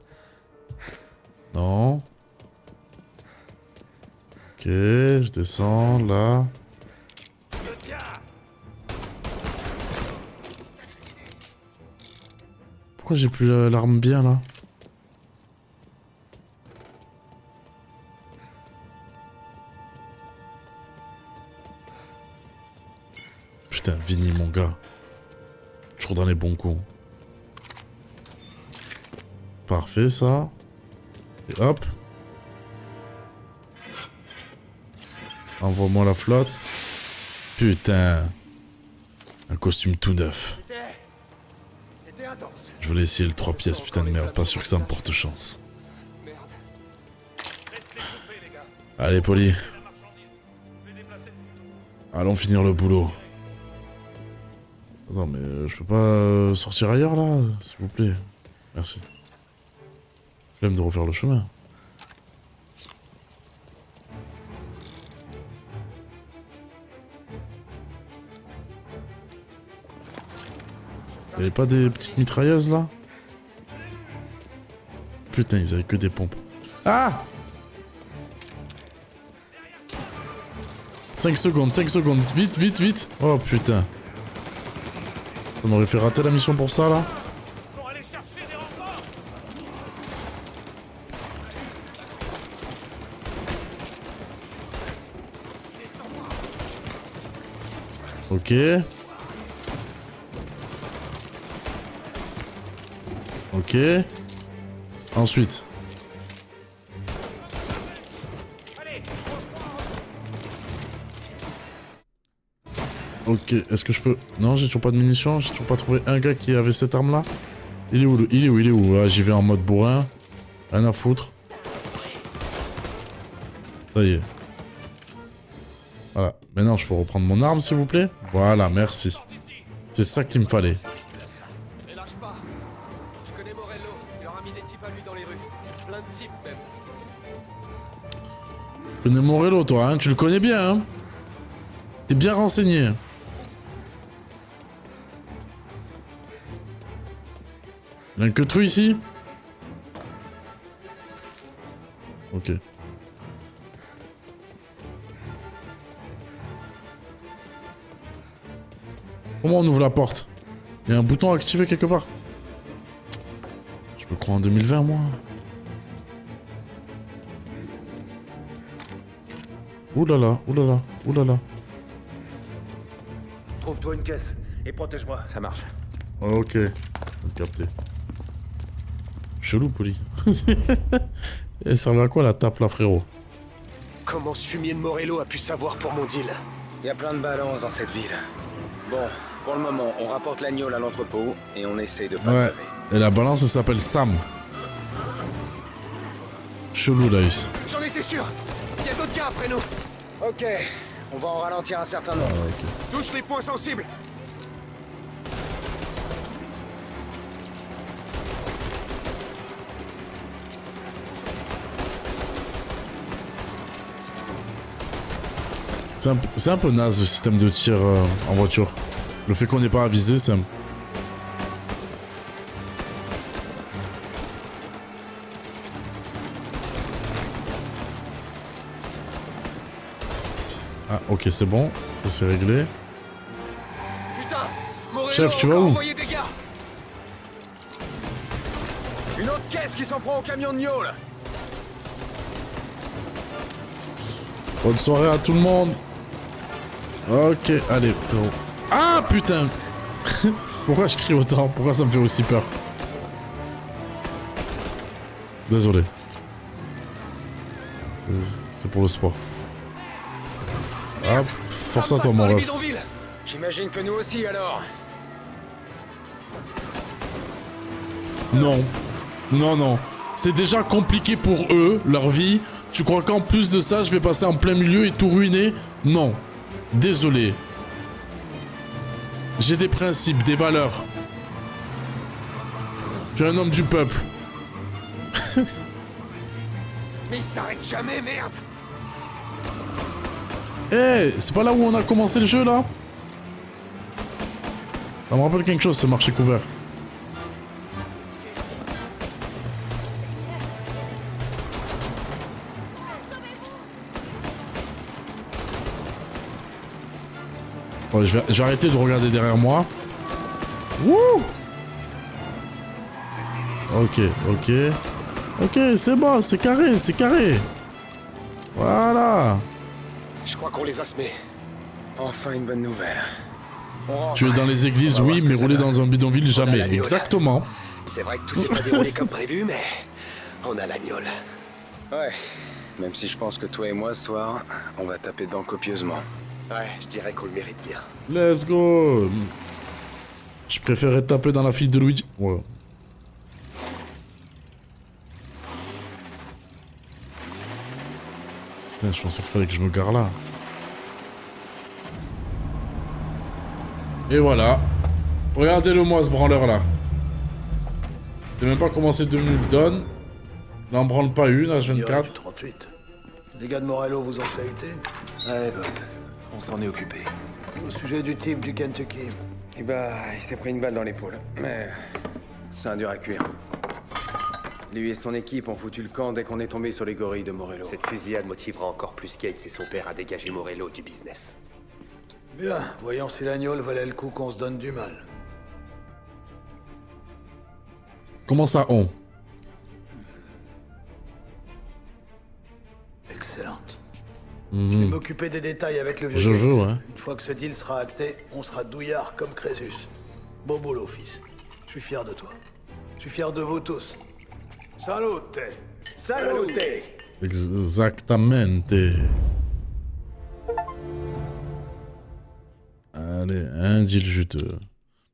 Non. Ok, je descends, là. Pourquoi j'ai plus l'arme bien, là? Putain, Vinny, mon gars. Toujours dans les bons coups. Parfait, ça. Et hop. Envoie-moi la flotte. Putain. Un costume tout neuf. Je voulais essayer le 3 pièces, putain de merde. Pas sûr que ça me porte chance. Allez, Poli. Allons finir le boulot. Attends, mais je peux pas sortir ailleurs, là? S'il vous plaît. Merci. Flemme de refaire le chemin. Y'avait pas des petites mitrailleuses là? Putain, ils avaient que des pompes. Ah! 5 secondes, vite, vite, vite. Oh putain. On aurait fait rater la mission pour ça là. Ok. Ok. Ensuite. Ok, est-ce que je peux... Non, j'ai toujours pas de munitions, j'ai toujours pas trouvé un gars qui avait cette arme-là. Il est où? Il est où? Ah, j'y vais en mode bourrin. Rien à foutre. Ça y est. Voilà. Maintenant, je peux reprendre mon arme, s'il vous plaît? Voilà, merci. C'est ça qu'il me fallait. Et lâche pas. Je connais Morello. Il aura mis des types à lui dans les rues. Plein de types, même. Tu connais Morello, toi, hein? Tu le connais bien, hein? T'es bien renseigné. Il y a un queutru ici? Ok. Comment on ouvre la porte? Il y a un bouton activé quelque part. Je me crois en 2020, moi. Oulala, oulala, oulala. Trouve-toi une caisse et protège-moi. Ça marche. Ok, on va te capter. Chelou, poli. Elle servait à quoi la tape là, frérot? Comment ce fumier de Morello a pu savoir pour mon deal? Il y a plein de balances dans cette ville. Bon, pour le moment, on rapporte l'agneau à l'entrepôt et on essaye de pas Ouais, crever. et la balance elle s'appelle Sam. Chelou, Daïs. J'en étais sûr. Il y a d'autres gars après nous. Ok, on va en ralentir un certain nombre. Touche les points sensibles. C'est un peu naze le système de tir en voiture. Le fait qu'on n'ait pas à viser, c'est un... Ah, ok, c'est bon. Ça, c'est réglé. Putain, Morello Chef, tu vas a où? envoyé des gars. Une autre caisse qui s'en prend au camion de Nio, là. Bonne soirée à tout le monde. Ok, allez, frérot. Ah, putain. Pourquoi je crie autant? Pourquoi ça me fait aussi peur? Désolé. C'est pour le sport. Ah, force à toi, mon ref. J'imagine que nous aussi, alors. Non. Non, non. C'est déjà compliqué pour eux, leur vie. Tu crois qu'en plus de ça, je vais passer en plein milieu et tout ruiner? Non. Désolé. J'ai des principes, des valeurs. Je suis un homme du peuple. Mais il s'arrête jamais, merde. Eh, c'est pas là où on a commencé le jeu, là? Ça me rappelle quelque chose, ce marché couvert. Bon, je vais arrêter de regarder derrière moi. Wouh! Ok, ok. Ok, c'est bon, c'est carré, c'est carré. Voilà. Je crois qu'on les a semés. Enfin une bonne nouvelle. Tu es dans les églises, oui, mais rouler dans un bidonville, jamais. Exactement. C'est vrai que tout s'est pas déroulé comme prévu, mais on a l'agnole. Ouais, même si je pense que toi et moi, ce soir, on va taper dedans copieusement. Ouais, je dirais qu'on le mérite bien. Let's go. Je préférais taper dans la fille de Luigi. Ouais. Putain, je pensais qu'il fallait que je me gare là. Et voilà. Regardez-le-moi, ce branleur là. C'est même pas commencé 2 minutes donne. N'en branle pas une, H24. 38. Les gars de Morello vous ont chahuté? Ouais, boss. On s'en est occupé. Au sujet du type du Kentucky, Et bah, il s'est pris une balle dans l'épaule. Mais c'est un dur à cuire. Lui et son équipe ont foutu le camp dès qu'on est tombé sur les gorilles de Morello. Cette fusillade motivera encore plus Gates et son père à dégager Morello du business. Bien, voyons si l'agneau valait le coup qu'on se donne du mal. Comment ça, on? Excellente. Mhm. Je vais m'occuper des détails avec le vieux Je Gates. veux, ouais. Une fois que ce deal sera acté, on sera douillard comme Crésus. Beau boulot, fils. Je suis fier de toi. Je suis fier de vous tous. Salute! Salute! Exactamente. Allez, un deal juteux.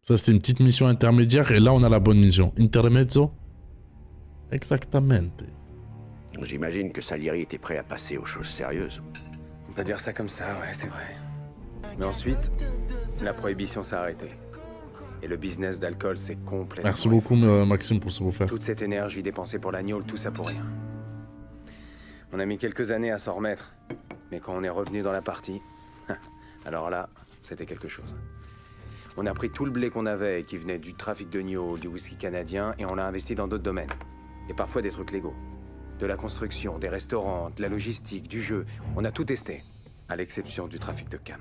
Ça, c'est une petite mission intermédiaire et là, on a la bonne mission. Intermezzo. Exactamente. J'imagine que Salieri était prêt à passer aux choses sérieuses. On peut dire ça comme ça, ouais, c'est vrai. Mais ensuite, la prohibition s'est arrêtée. Et le business d'alcool s'est complètement... Merci beaucoup, Maxime, pour ce beau faire. Toute cette énergie dépensée pour l'agneau, tout ça pour rien. On a mis quelques années à s'en remettre. Mais quand on est revenu dans la partie, alors là, c'était quelque chose. On a pris tout le blé qu'on avait et qui venait du trafic de gnôle, du whisky canadien, et on l'a investi dans d'autres domaines. Et parfois des trucs légaux. De la construction, des restaurants, de la logistique, du jeu. On a tout testé, à l'exception du trafic de cam.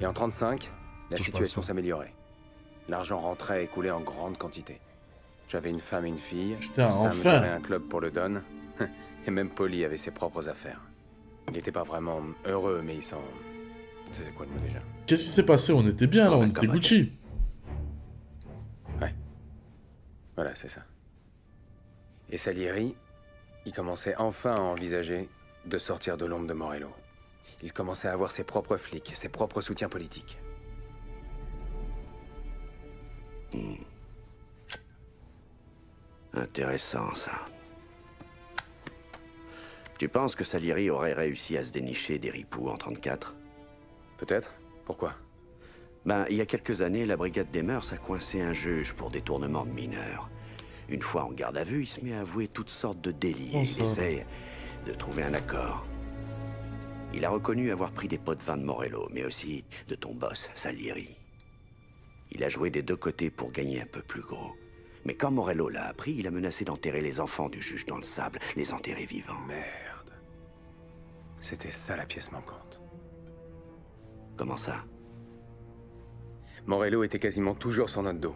Et en 35, la situation s'améliorait. L'argent rentrait et coulait en grande quantité. J'avais une femme et une fille. Putain, Sam enfin. gérait un club pour le Don. Et même Polly avait ses propres affaires. Il n'était pas vraiment heureux, mais il s'en... C'est quoi le mot déjà? Qu'est-ce qui s'est passé? On était bien là, on était Gucci. Ouais. Voilà, c'est ça. Et Salieri, il commençait enfin à envisager de sortir de l'ombre de Morello. Il commençait à avoir ses propres flics, ses propres soutiens politiques. Intéressant, ça. Tu penses que Salieri aurait réussi à se dénicher des ripoux en 34? Peut-être. Pourquoi? Ben, il y a quelques années, la brigade des mœurs a coincé un juge pour détournement de mineurs. Une fois en garde à vue, il se met à avouer toutes sortes de délits et il essaie de trouver un accord. Il a reconnu avoir pris des pots de vin de Morello, mais aussi de ton boss, Salieri. Il a joué des deux côtés pour gagner un peu plus gros. Mais quand Morello l'a appris, il a menacé d'enterrer les enfants du juge dans le sable, les enterrer vivants. Merde. C'était ça la pièce manquante. Comment ça? Morello était quasiment toujours sur notre dos.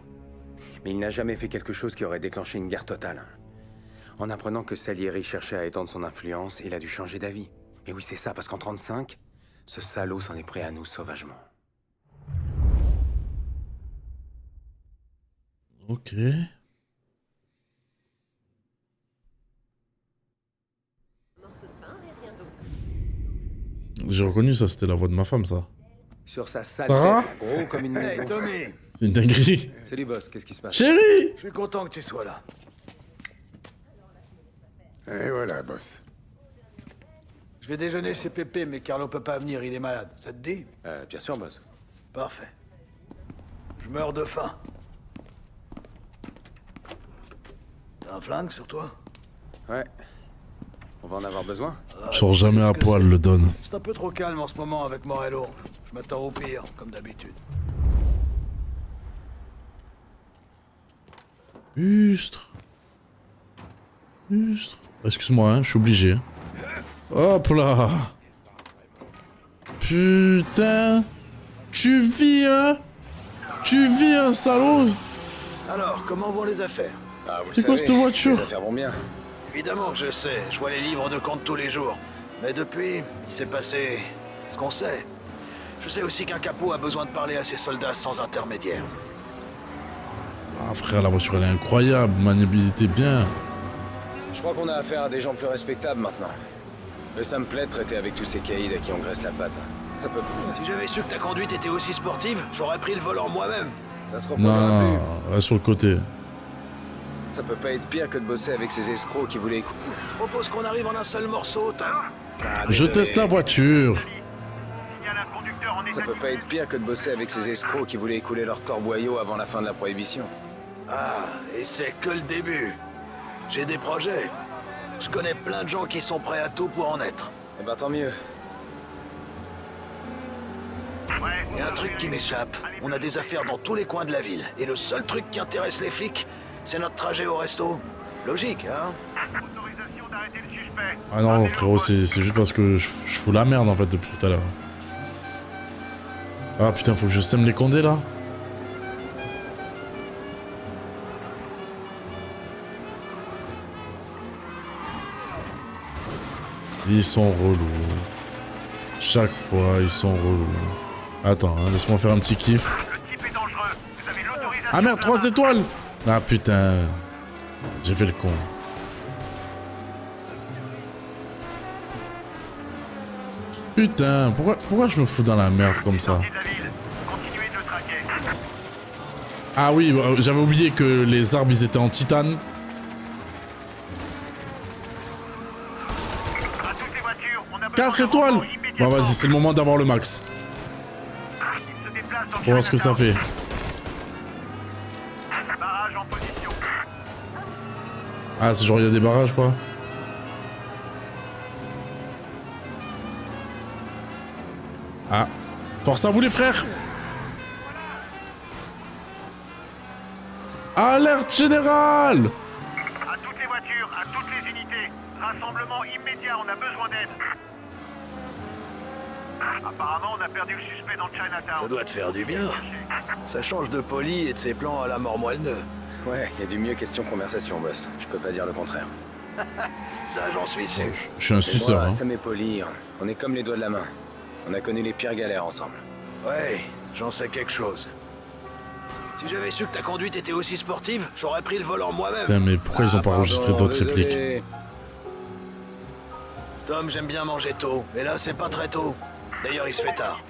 Mais il n'a jamais fait quelque chose qui aurait déclenché une guerre totale. En apprenant que Salieri cherchait à étendre son influence, il a dû changer d'avis. Et oui, c'est ça, parce qu'en 35, ce salaud s'en est pris à nous sauvagement. Ok. J'ai reconnu ça, c'était la voix de ma femme, ça. Sur sa sale Sarah tête, gros comme une maison. Hey, Tommy! C'est une dinguerie. Salut boss, qu'est-ce qui se passe? Chérie! Je suis content que tu sois là. Et voilà, boss. Je vais déjeuner chez Pépé, mais Carlo peut pas venir, il est malade. Ça te dit? Bien sûr, boss. Parfait. Je meurs de faim. T'as un flingue sur toi? Ouais. On va en avoir besoin? Je sors jamais à poil, le Don. C'est un peu trop calme en ce moment avec Morello. Je m'attends au pire, comme d'habitude. Ustre. Excuse-moi, hein, je suis obligé. Hein. Hop là. Putain. Tu vis, hein, salaud. Alors, comment vont les affaires? C'est quoi cette voiture? Les affaires vont bien. Évidemment que je sais, je vois les livres de compte tous les jours. Mais depuis, il s'est passé ce qu'on sait. Je sais aussi qu'un capot a besoin de parler à ses soldats sans intermédiaire. Ah frère, la voiture elle est incroyable, maniabilité bien. Je crois qu'on a affaire à des gens plus respectables maintenant. Mais ça me plaît de traiter avec tous ces caïds à qui on graisse la patte. Ça peut plus. Si j'avais su que ta conduite était aussi sportive, j'aurais pris le volant moi-même. Ça se reproduira plus. Non, reste sur le côté. Ça peut pas être pire que de bosser avec ces escrocs qui voulaient écouter. Je propose qu'on arrive en un seul morceau, Tom. Je teste la voiture. Ça peut pas être pire que de bosser avec ces escrocs qui voulaient écouler leur torboyau avant la fin de la prohibition. Ah, et c'est que le début. J'ai des projets. Je connais plein de gens qui sont prêts à tout pour en être. Eh ben tant mieux. Ouais, y a un truc qui m'échappe. On a des affaires dans tous les coins de la ville. Et le seul truc qui intéresse les flics, c'est notre trajet au resto. Logique, hein? Ah non, frérot, c'est juste parce que je fous la merde, en fait, depuis tout à l'heure. Ah putain, faut que je sème les condés, là. Ils sont relous. Chaque fois, ils sont relous. Attends, hein, laisse-moi faire un petit kiff. Ah merde, 3 étoiles! Ah putain. J'ai fait le con. Putain, pourquoi je me fous dans la merde comme ça? Ah oui, j'avais oublié que les arbres, ils étaient en titane. Quatre étoiles! Bon, vas-y, c'est le moment d'avoir le max. On va voir ce que ça fait. Ah, c'est genre il y a des barrages, quoi. Ah. Force à vous, les frères! Alerte générale! À toutes les voitures, à toutes les unités. Rassemblement immédiat, on a besoin d'aide. Apparemment, on a perdu le suspect dans Chinatown. Ça doit te faire du bien. Ça change de poli et de ses plans à la mort moelle-neu. Ouais, y a du mieux question conversation, boss. Je peux pas dire le contraire. Ça, j'en suis sûr. Je suis un suceur, hein. Ça m'est poli. On est comme les doigts de la main. On a connu les pires galères ensemble. Ouais, j'en sais quelque chose. Si j'avais su que ta conduite était aussi sportive, j'aurais pris le volant moi-même. Putain, mais pourquoi ils ont pas enregistré d'autres répliques? Tom, j'aime bien manger tôt, mais là, c'est pas très tôt. D'ailleurs, il se fait tard.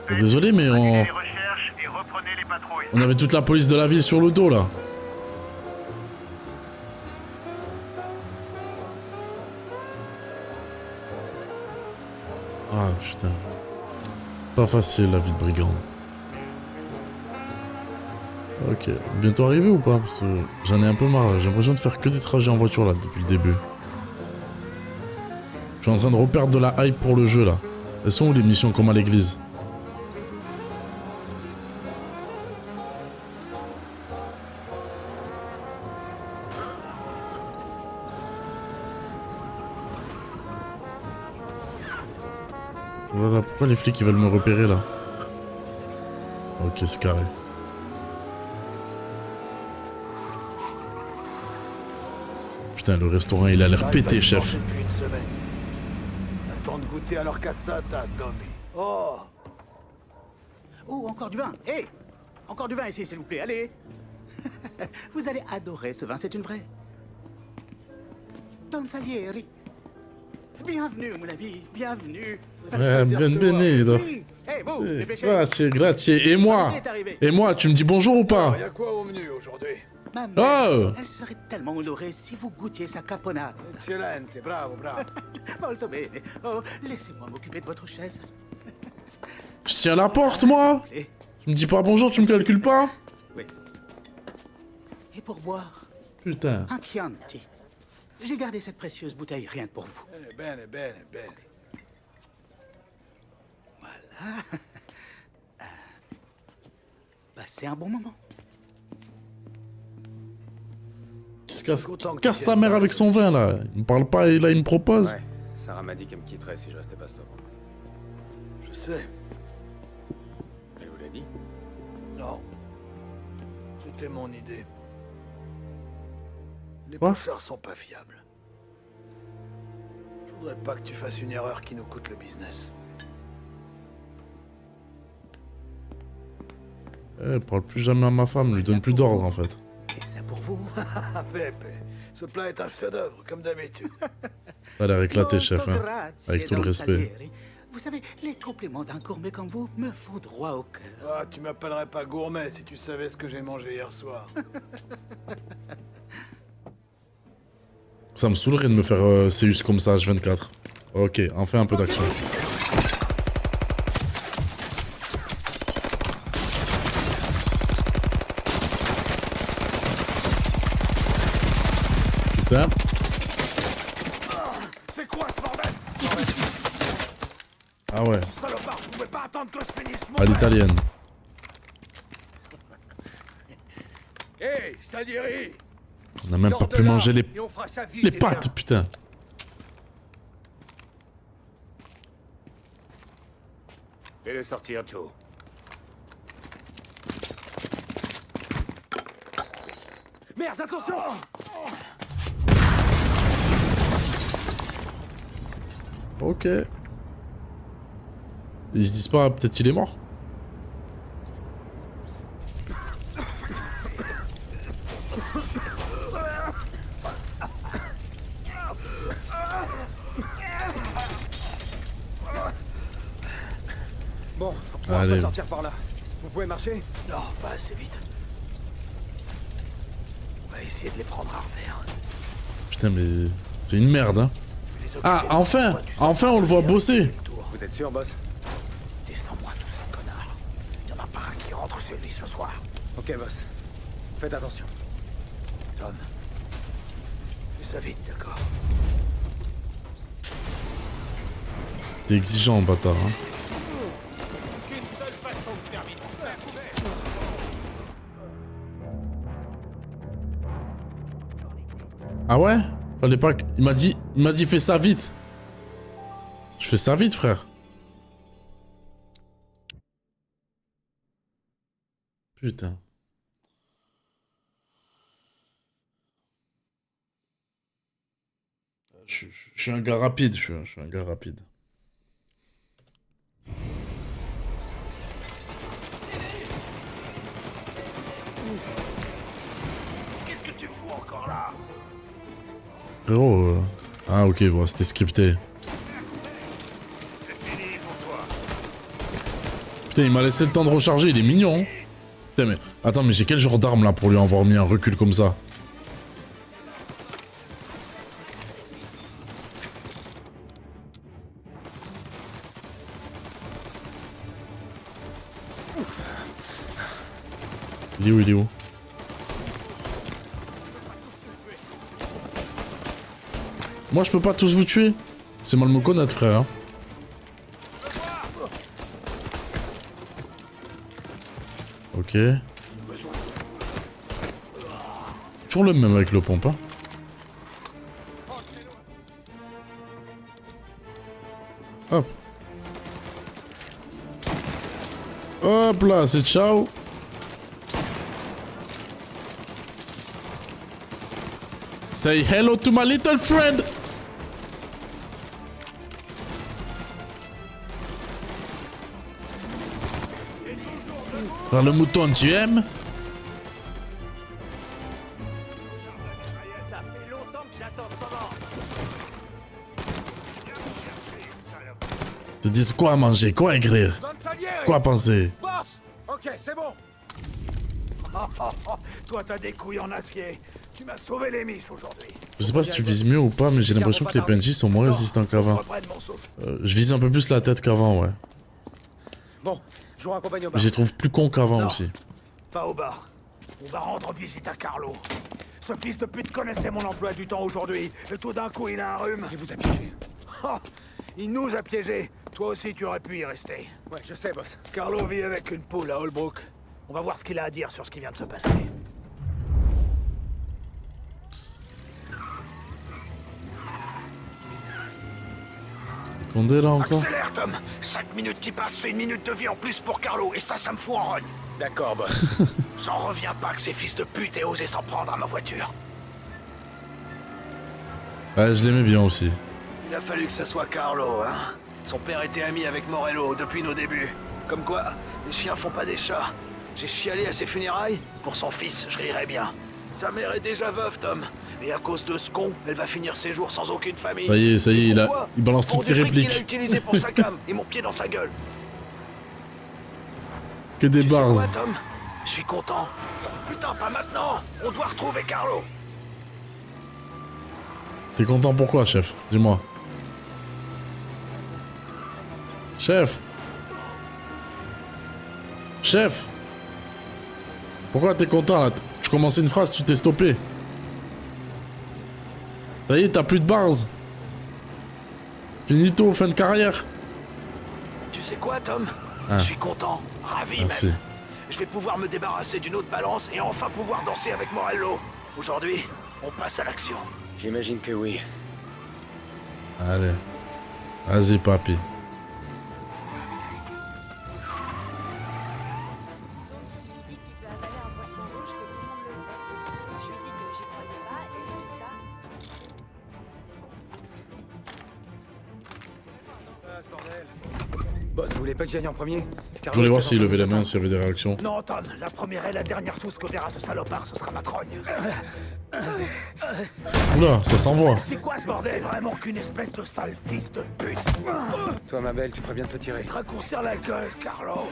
Désolé, mais on avait toute la police de la ville sur le dos, là. Ah, putain. Pas facile, la vie de brigand. Ok. Bientôt arrivé ou pas? Parce que j'en ai un peu marre. J'ai l'impression de faire que des trajets en voiture, là, depuis le début. Je suis en train de reperdre de la hype pour le jeu, là. Elles sont où les missions comme à l'église? Voilà, pourquoi les flics ils veulent me repérer là? Ok, c'est carré. Putain, le restaurant il a l'air pété, chef. Depuis une semaine. Attends de goûter à leur cassata, Tommy. Oh! Oh, encore du vin. Hé! Encore du vin ici, s'il vous plaît, allez! Vous allez adorer ce vin, c'est une vraie. Don Salieri. Bienvenue, mon ami, bienvenue. Benvenido. Oui. Hey, vous, dépêchez. Grazie, grazie. Et moi, tu me dis bonjour ou pas? Il y a quoi au menu aujourd'hui? Ma mère, Oh! elle serait tellement honorée si vous goûtiez sa caponade. Excellente, bravo, bravo. Molto bene. Oh, laissez-moi m'occuper de votre chaise. Je tiens la porte, moi! Tu me dis pas bonjour, tu me calcules pas? Oui. Et pour boire? Putain. Un Chianti. J'ai gardé cette précieuse bouteille rien que pour vous. Bene, bene, bene. Voilà. Passez un bon moment. Casse sa mère avec son vin, là. Il me parle pas et là, il me propose. Ouais, Sarah m'a dit qu'elle me quitterait si je restais pas sobre. Je sais. Elle vous l'a dit? Non. C'était mon idée. Les Quoi? bouchards sont pas fiables. Je voudrais pas que tu fasses une erreur qui nous coûte le business. Parle plus jamais à ma femme, lui donne plus d'ordre en fait. Et ça pour vous? Pepe, ce plat est un chef-d'œuvre, comme d'habitude. Ça a l'air éclaté, chef, hein. Avec tout le respect. Vous savez, les compliments d'un gourmet comme vous me font droit au cœur. Ah, tu m'appellerais pas gourmet si tu savais ce que j'ai mangé hier soir. Ça me saoulerait de me faire Seus comme ça, H24. Ok, enfin un peu d'action. Putain. C'est quoi ce bordel? Ah ouais. Salopard, vous pouvez pas attendre que je finisse mon À l'italienne. Hey, Salieri! On a même pas pu manger les pâtes, putain. Fais-le sortir, Joe. Merde, attention! Ok. Ils se disent pas, peut-être qu'il est mort. Bon, on va Allez. pas sortir par là. Vous pouvez marcher? Non, pas assez vite. On va essayer de les prendre à revers. Putain, mais c'est une merde, hein. Ah, enfin! Enfin, on le voit bosser. Vous êtes sûr, boss? Descends-moi tous ces connards. Il y en a pas un qui rentre chez lui ce soir. Ok, boss. Faites attention. Tom. Fais ça vite, d'accord? T'es exigeant, bâtard, hein. Ah ouais? Fallait pas que... Il m'a dit fais ça vite. Je fais ça vite, frère. Putain. Je suis un gars rapide, je suis un gars rapide. Qu'est-ce que tu fous encore là? Frérot, ah ok, bon, c'était scripté. Putain, il m'a laissé le temps de recharger, il est mignon. Hein. Putain, mais... Attends, mais j'ai quel genre d'arme là pour lui avoir mis un recul comme ça? Il est où, il est où? Moi je peux pas tous vous tuer. C'est mal me connaître, frère. Ok. Toujours le même avec le pompe, hein. Hop. Hop là, c'est ciao. Say hello to my little friend. Faire le mouton, tu aimes? Ça fait longtemps que j'attends ce moment. Te disent quoi à manger, quoi à écrire, quoi à penser. Boss! Ok, c'est bon. Toi, t'as des couilles en acier. Tu m'as sauvé les miches aujourd'hui. Je sais pas si tu vises mieux ou pas, mais j'ai l'impression que les PNJ sont moins résistants qu'avant. Je vise un peu plus la tête qu'avant, ouais. Bon, je vous raccompagne au Mais bar. je les trouve plus cons qu'avant aussi. Pas au bar. On va rendre visite à Carlo. Ce fils de pute connaissait mon emploi du temps aujourd'hui. Et tout d'un coup, il a un rhume. Il vous a piégé. Oh, il nous a piégés. Toi aussi, tu aurais pu y rester. Ouais, je sais, boss. Carlo vit avec une poule à Holbrook. On va voir ce qu'il a à dire sur ce qui vient de se passer. Condé là encore. Accélère, Tom. 5 minutes qui passent, c'est 1 minute de vie en plus pour Carlo. Et ça me fout en rogne. D'accord, boss. J'en reviens pas que ces fils de pute aient osé s'en prendre à ma voiture. Ouais, je l'aimais bien aussi. Il a fallu que ça soit Carlo, hein. Son père était ami avec Morello depuis nos débuts. Comme quoi, les chiens font pas des chats. J'ai chialé à ses funérailles. Pour son fils, je rirais bien. Sa mère est déjà veuve, Tom. Et à cause de ce con, elle va finir ses jours sans aucune famille. Ça y est, il balance Pour toutes ses des frics qu'il a répliques. utilisé pour sa cam et mon pied dans sa gueule. Que des Tu sais bars. quoi, Tom? Je suis content. Putain, pas maintenant. On doit retrouver Carlo. T'es content pourquoi, chef? Dis-moi. Chef. Chef. Pourquoi t'es content là? Je commençais une phrase, tu t'es stoppé. Ça y est, t'as plus de bars. Finito, fin de carrière. sais quoi, Tom? Ah. Je suis content, ravi Merci. même. Je vais pouvoir me débarrasser d'une autre balance et enfin pouvoir danser avec Morello. Aujourd'hui, on passe à l'action. J'imagine que oui. Allez. Vas-y, papy. Boss, vous voulez pas que j'aille en premier? Je voulais voir s'il levait la main, s'il y avait des réactions. Non, Tom, la première et la dernière chose que verra ce salopard, ce sera ma trogne. Oula, ça s'envoie. C'est quoi ce bordel? Vraiment qu'une espèce de sale fils de pute. Toi, ma belle, tu ferais bien de te tirer. Te raccourcir la gueule, Carlo.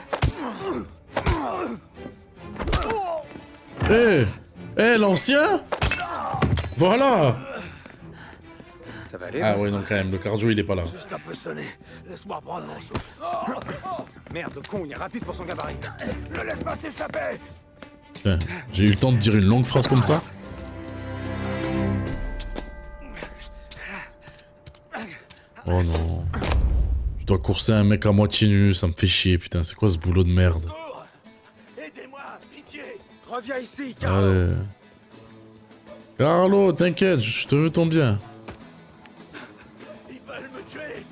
Eh, l'ancien? Voilà. Ça va aller? Ah boss? oui, non, quand même, le cardio, il est pas là. Juste un peu sonné. Laisse-moi prendre mon souffle. Merde, le con, il est rapide pour son gabarit. Ne laisse pas s'échapper. Tiens, j'ai eu le temps de dire une longue phrase comme ça. Oh non. Je dois courser un mec à moitié nu, ça me fait chier, putain, c'est quoi ce boulot de merde? Aidez-moi, pitié. Reviens ici, Carlo. Allez. Carlo, t'inquiète, je te veux ton bien. Ils veulent me tuer.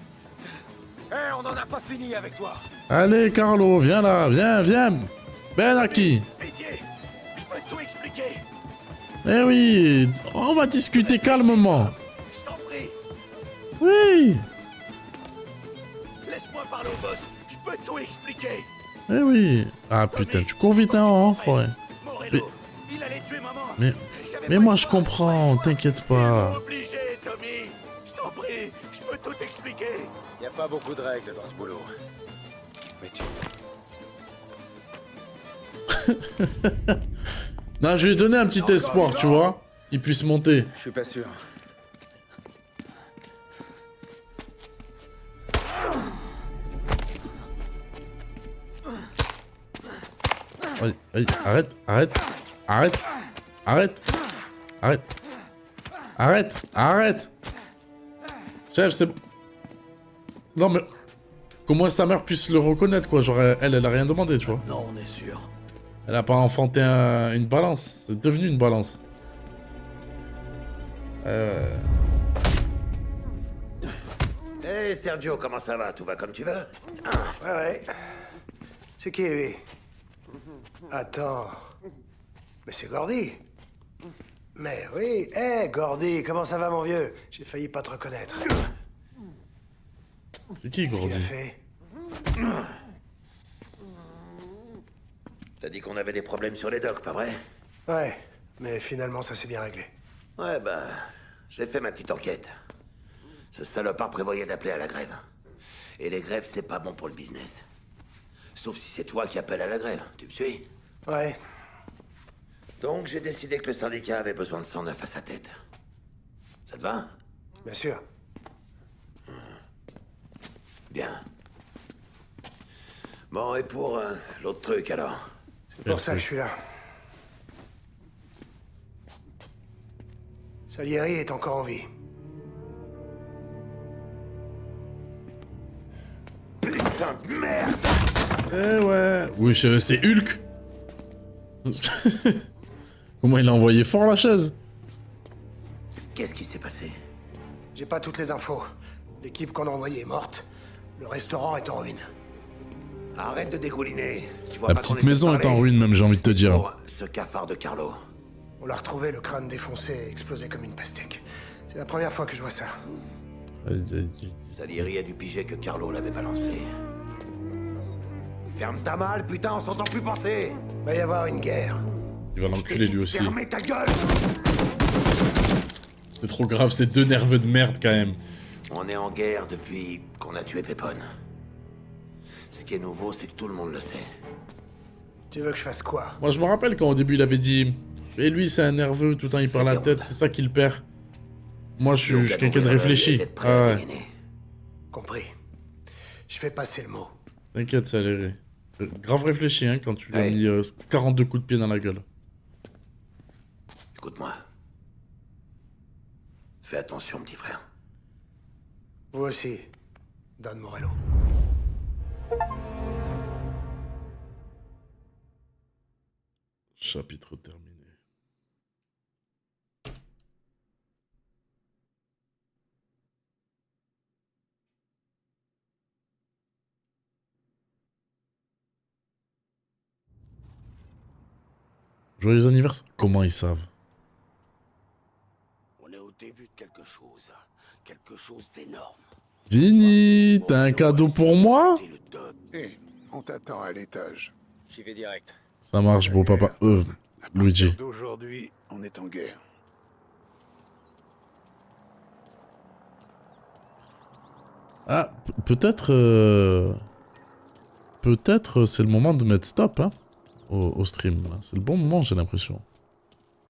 Eh, on n'en a pas fini avec toi. Allez, Carlo, viens là, viens. Ben Aki. Pitié, je peux tout expliquer. Eh oui, on va discuter calmement. Je t'en prie. Oui. Laisse-moi parler au boss. Je peux tout expliquer. Eh oui. Ah putain, tu cours vite, hein, forêt. Morello, il allait tuer maman. Mais moi je comprends, t'inquiète pas. Obligé, Tommy. Je t'en prie, je peux tout expliquer. Y a pas beaucoup de règles dans ce boulot. Mais tu... Non, je lui ai donné un petit espoir, tu vois. Il puisse monter. Je suis pas sûr. Aïe, arrête. Chef, c'est... Non mais... Comment sa mère puisse le reconnaître, quoi. Genre, elle a rien demandé, tu vois. Non, on est sûr. Elle a pas enfanté une balance. C'est devenu une balance. Hey Sergio, comment ça va? Tout va comme tu veux? Ouais. C'est qui, lui? Attends. Mais c'est Gordy. Mais oui. Gordy, comment ça va, mon vieux? J'ai failli pas te reconnaître. C'est qui, Gordy? T'as dit qu'on avait des problèmes sur les docks, pas vrai? Ouais, mais finalement, ça s'est bien réglé. Ouais, bah... J'ai fait ma petite enquête. Ce salopard prévoyait d'appeler à la grève. Et les grèves, c'est pas bon pour le business. Sauf si c'est toi qui appelles à la grève, tu me suis? Ouais. Donc j'ai décidé que le syndicat avait besoin de sang neuf à sa tête. Ça te va? Bien sûr. Bien. Bon, et pour l'autre truc, alors? C'est pour ça que je suis là. Salieri est encore en vie. Putain de merde! Eh ouais. Oui, c'est Hulk. Comment il a envoyé fort la chaise? Qu'est-ce qui s'est passé? J'ai pas toutes les infos. L'équipe qu'on a envoyée est morte. Le restaurant est en ruine. Arrête de dégouliner. Tu vois La pas qu'on petite essaie de maison est en parler? ruine, même, j'ai envie de te dire. Pour ce cafard de Carlo. On l'a retrouvé, le crâne défoncé et explosé comme une pastèque. C'est la première fois que je vois ça. Salieri a dû piger que Carlo l'avait balancé. Ferme ta malle, putain, on s'entend plus penser. Va y avoir une guerre. Il va l'enculer lui aussi. Fermez ta gueule! C'est trop grave, ces deux nerveux de merde quand même. On est en guerre depuis qu'on a tué Pépone. Ce qui est nouveau, c'est que tout le monde le sait. Tu veux que je fasse quoi? Moi je me rappelle quand au début il avait dit... Et lui c'est un nerveux, tout le temps il perd la tête, c'est ça qui le perd. Moi je suis quelqu'un de réfléchi. Ah ouais. Compris. Je fais passer le mot. T'inquiète, ça allait. Grave réfléchi hein, quand tu lui as mis 42 coups de pied dans la gueule. Écoute-moi. Fais attention, petit frère. Vous aussi, Don Morello. Chapitre terminé. Joyeux anniversaire. Comment ils savent? On est au début de quelque chose d'énorme. Vini, t'as un cadeau pour moi? Hé, on t'attend à l'étage. J'y vais direct. Ça marche, beau papa. Luigi. D'aujourd'hui, on est en guerre. Ah, peut-être... Peut-être c'est le moment de mettre stop, hein, au stream. C'est le bon moment, j'ai l'impression.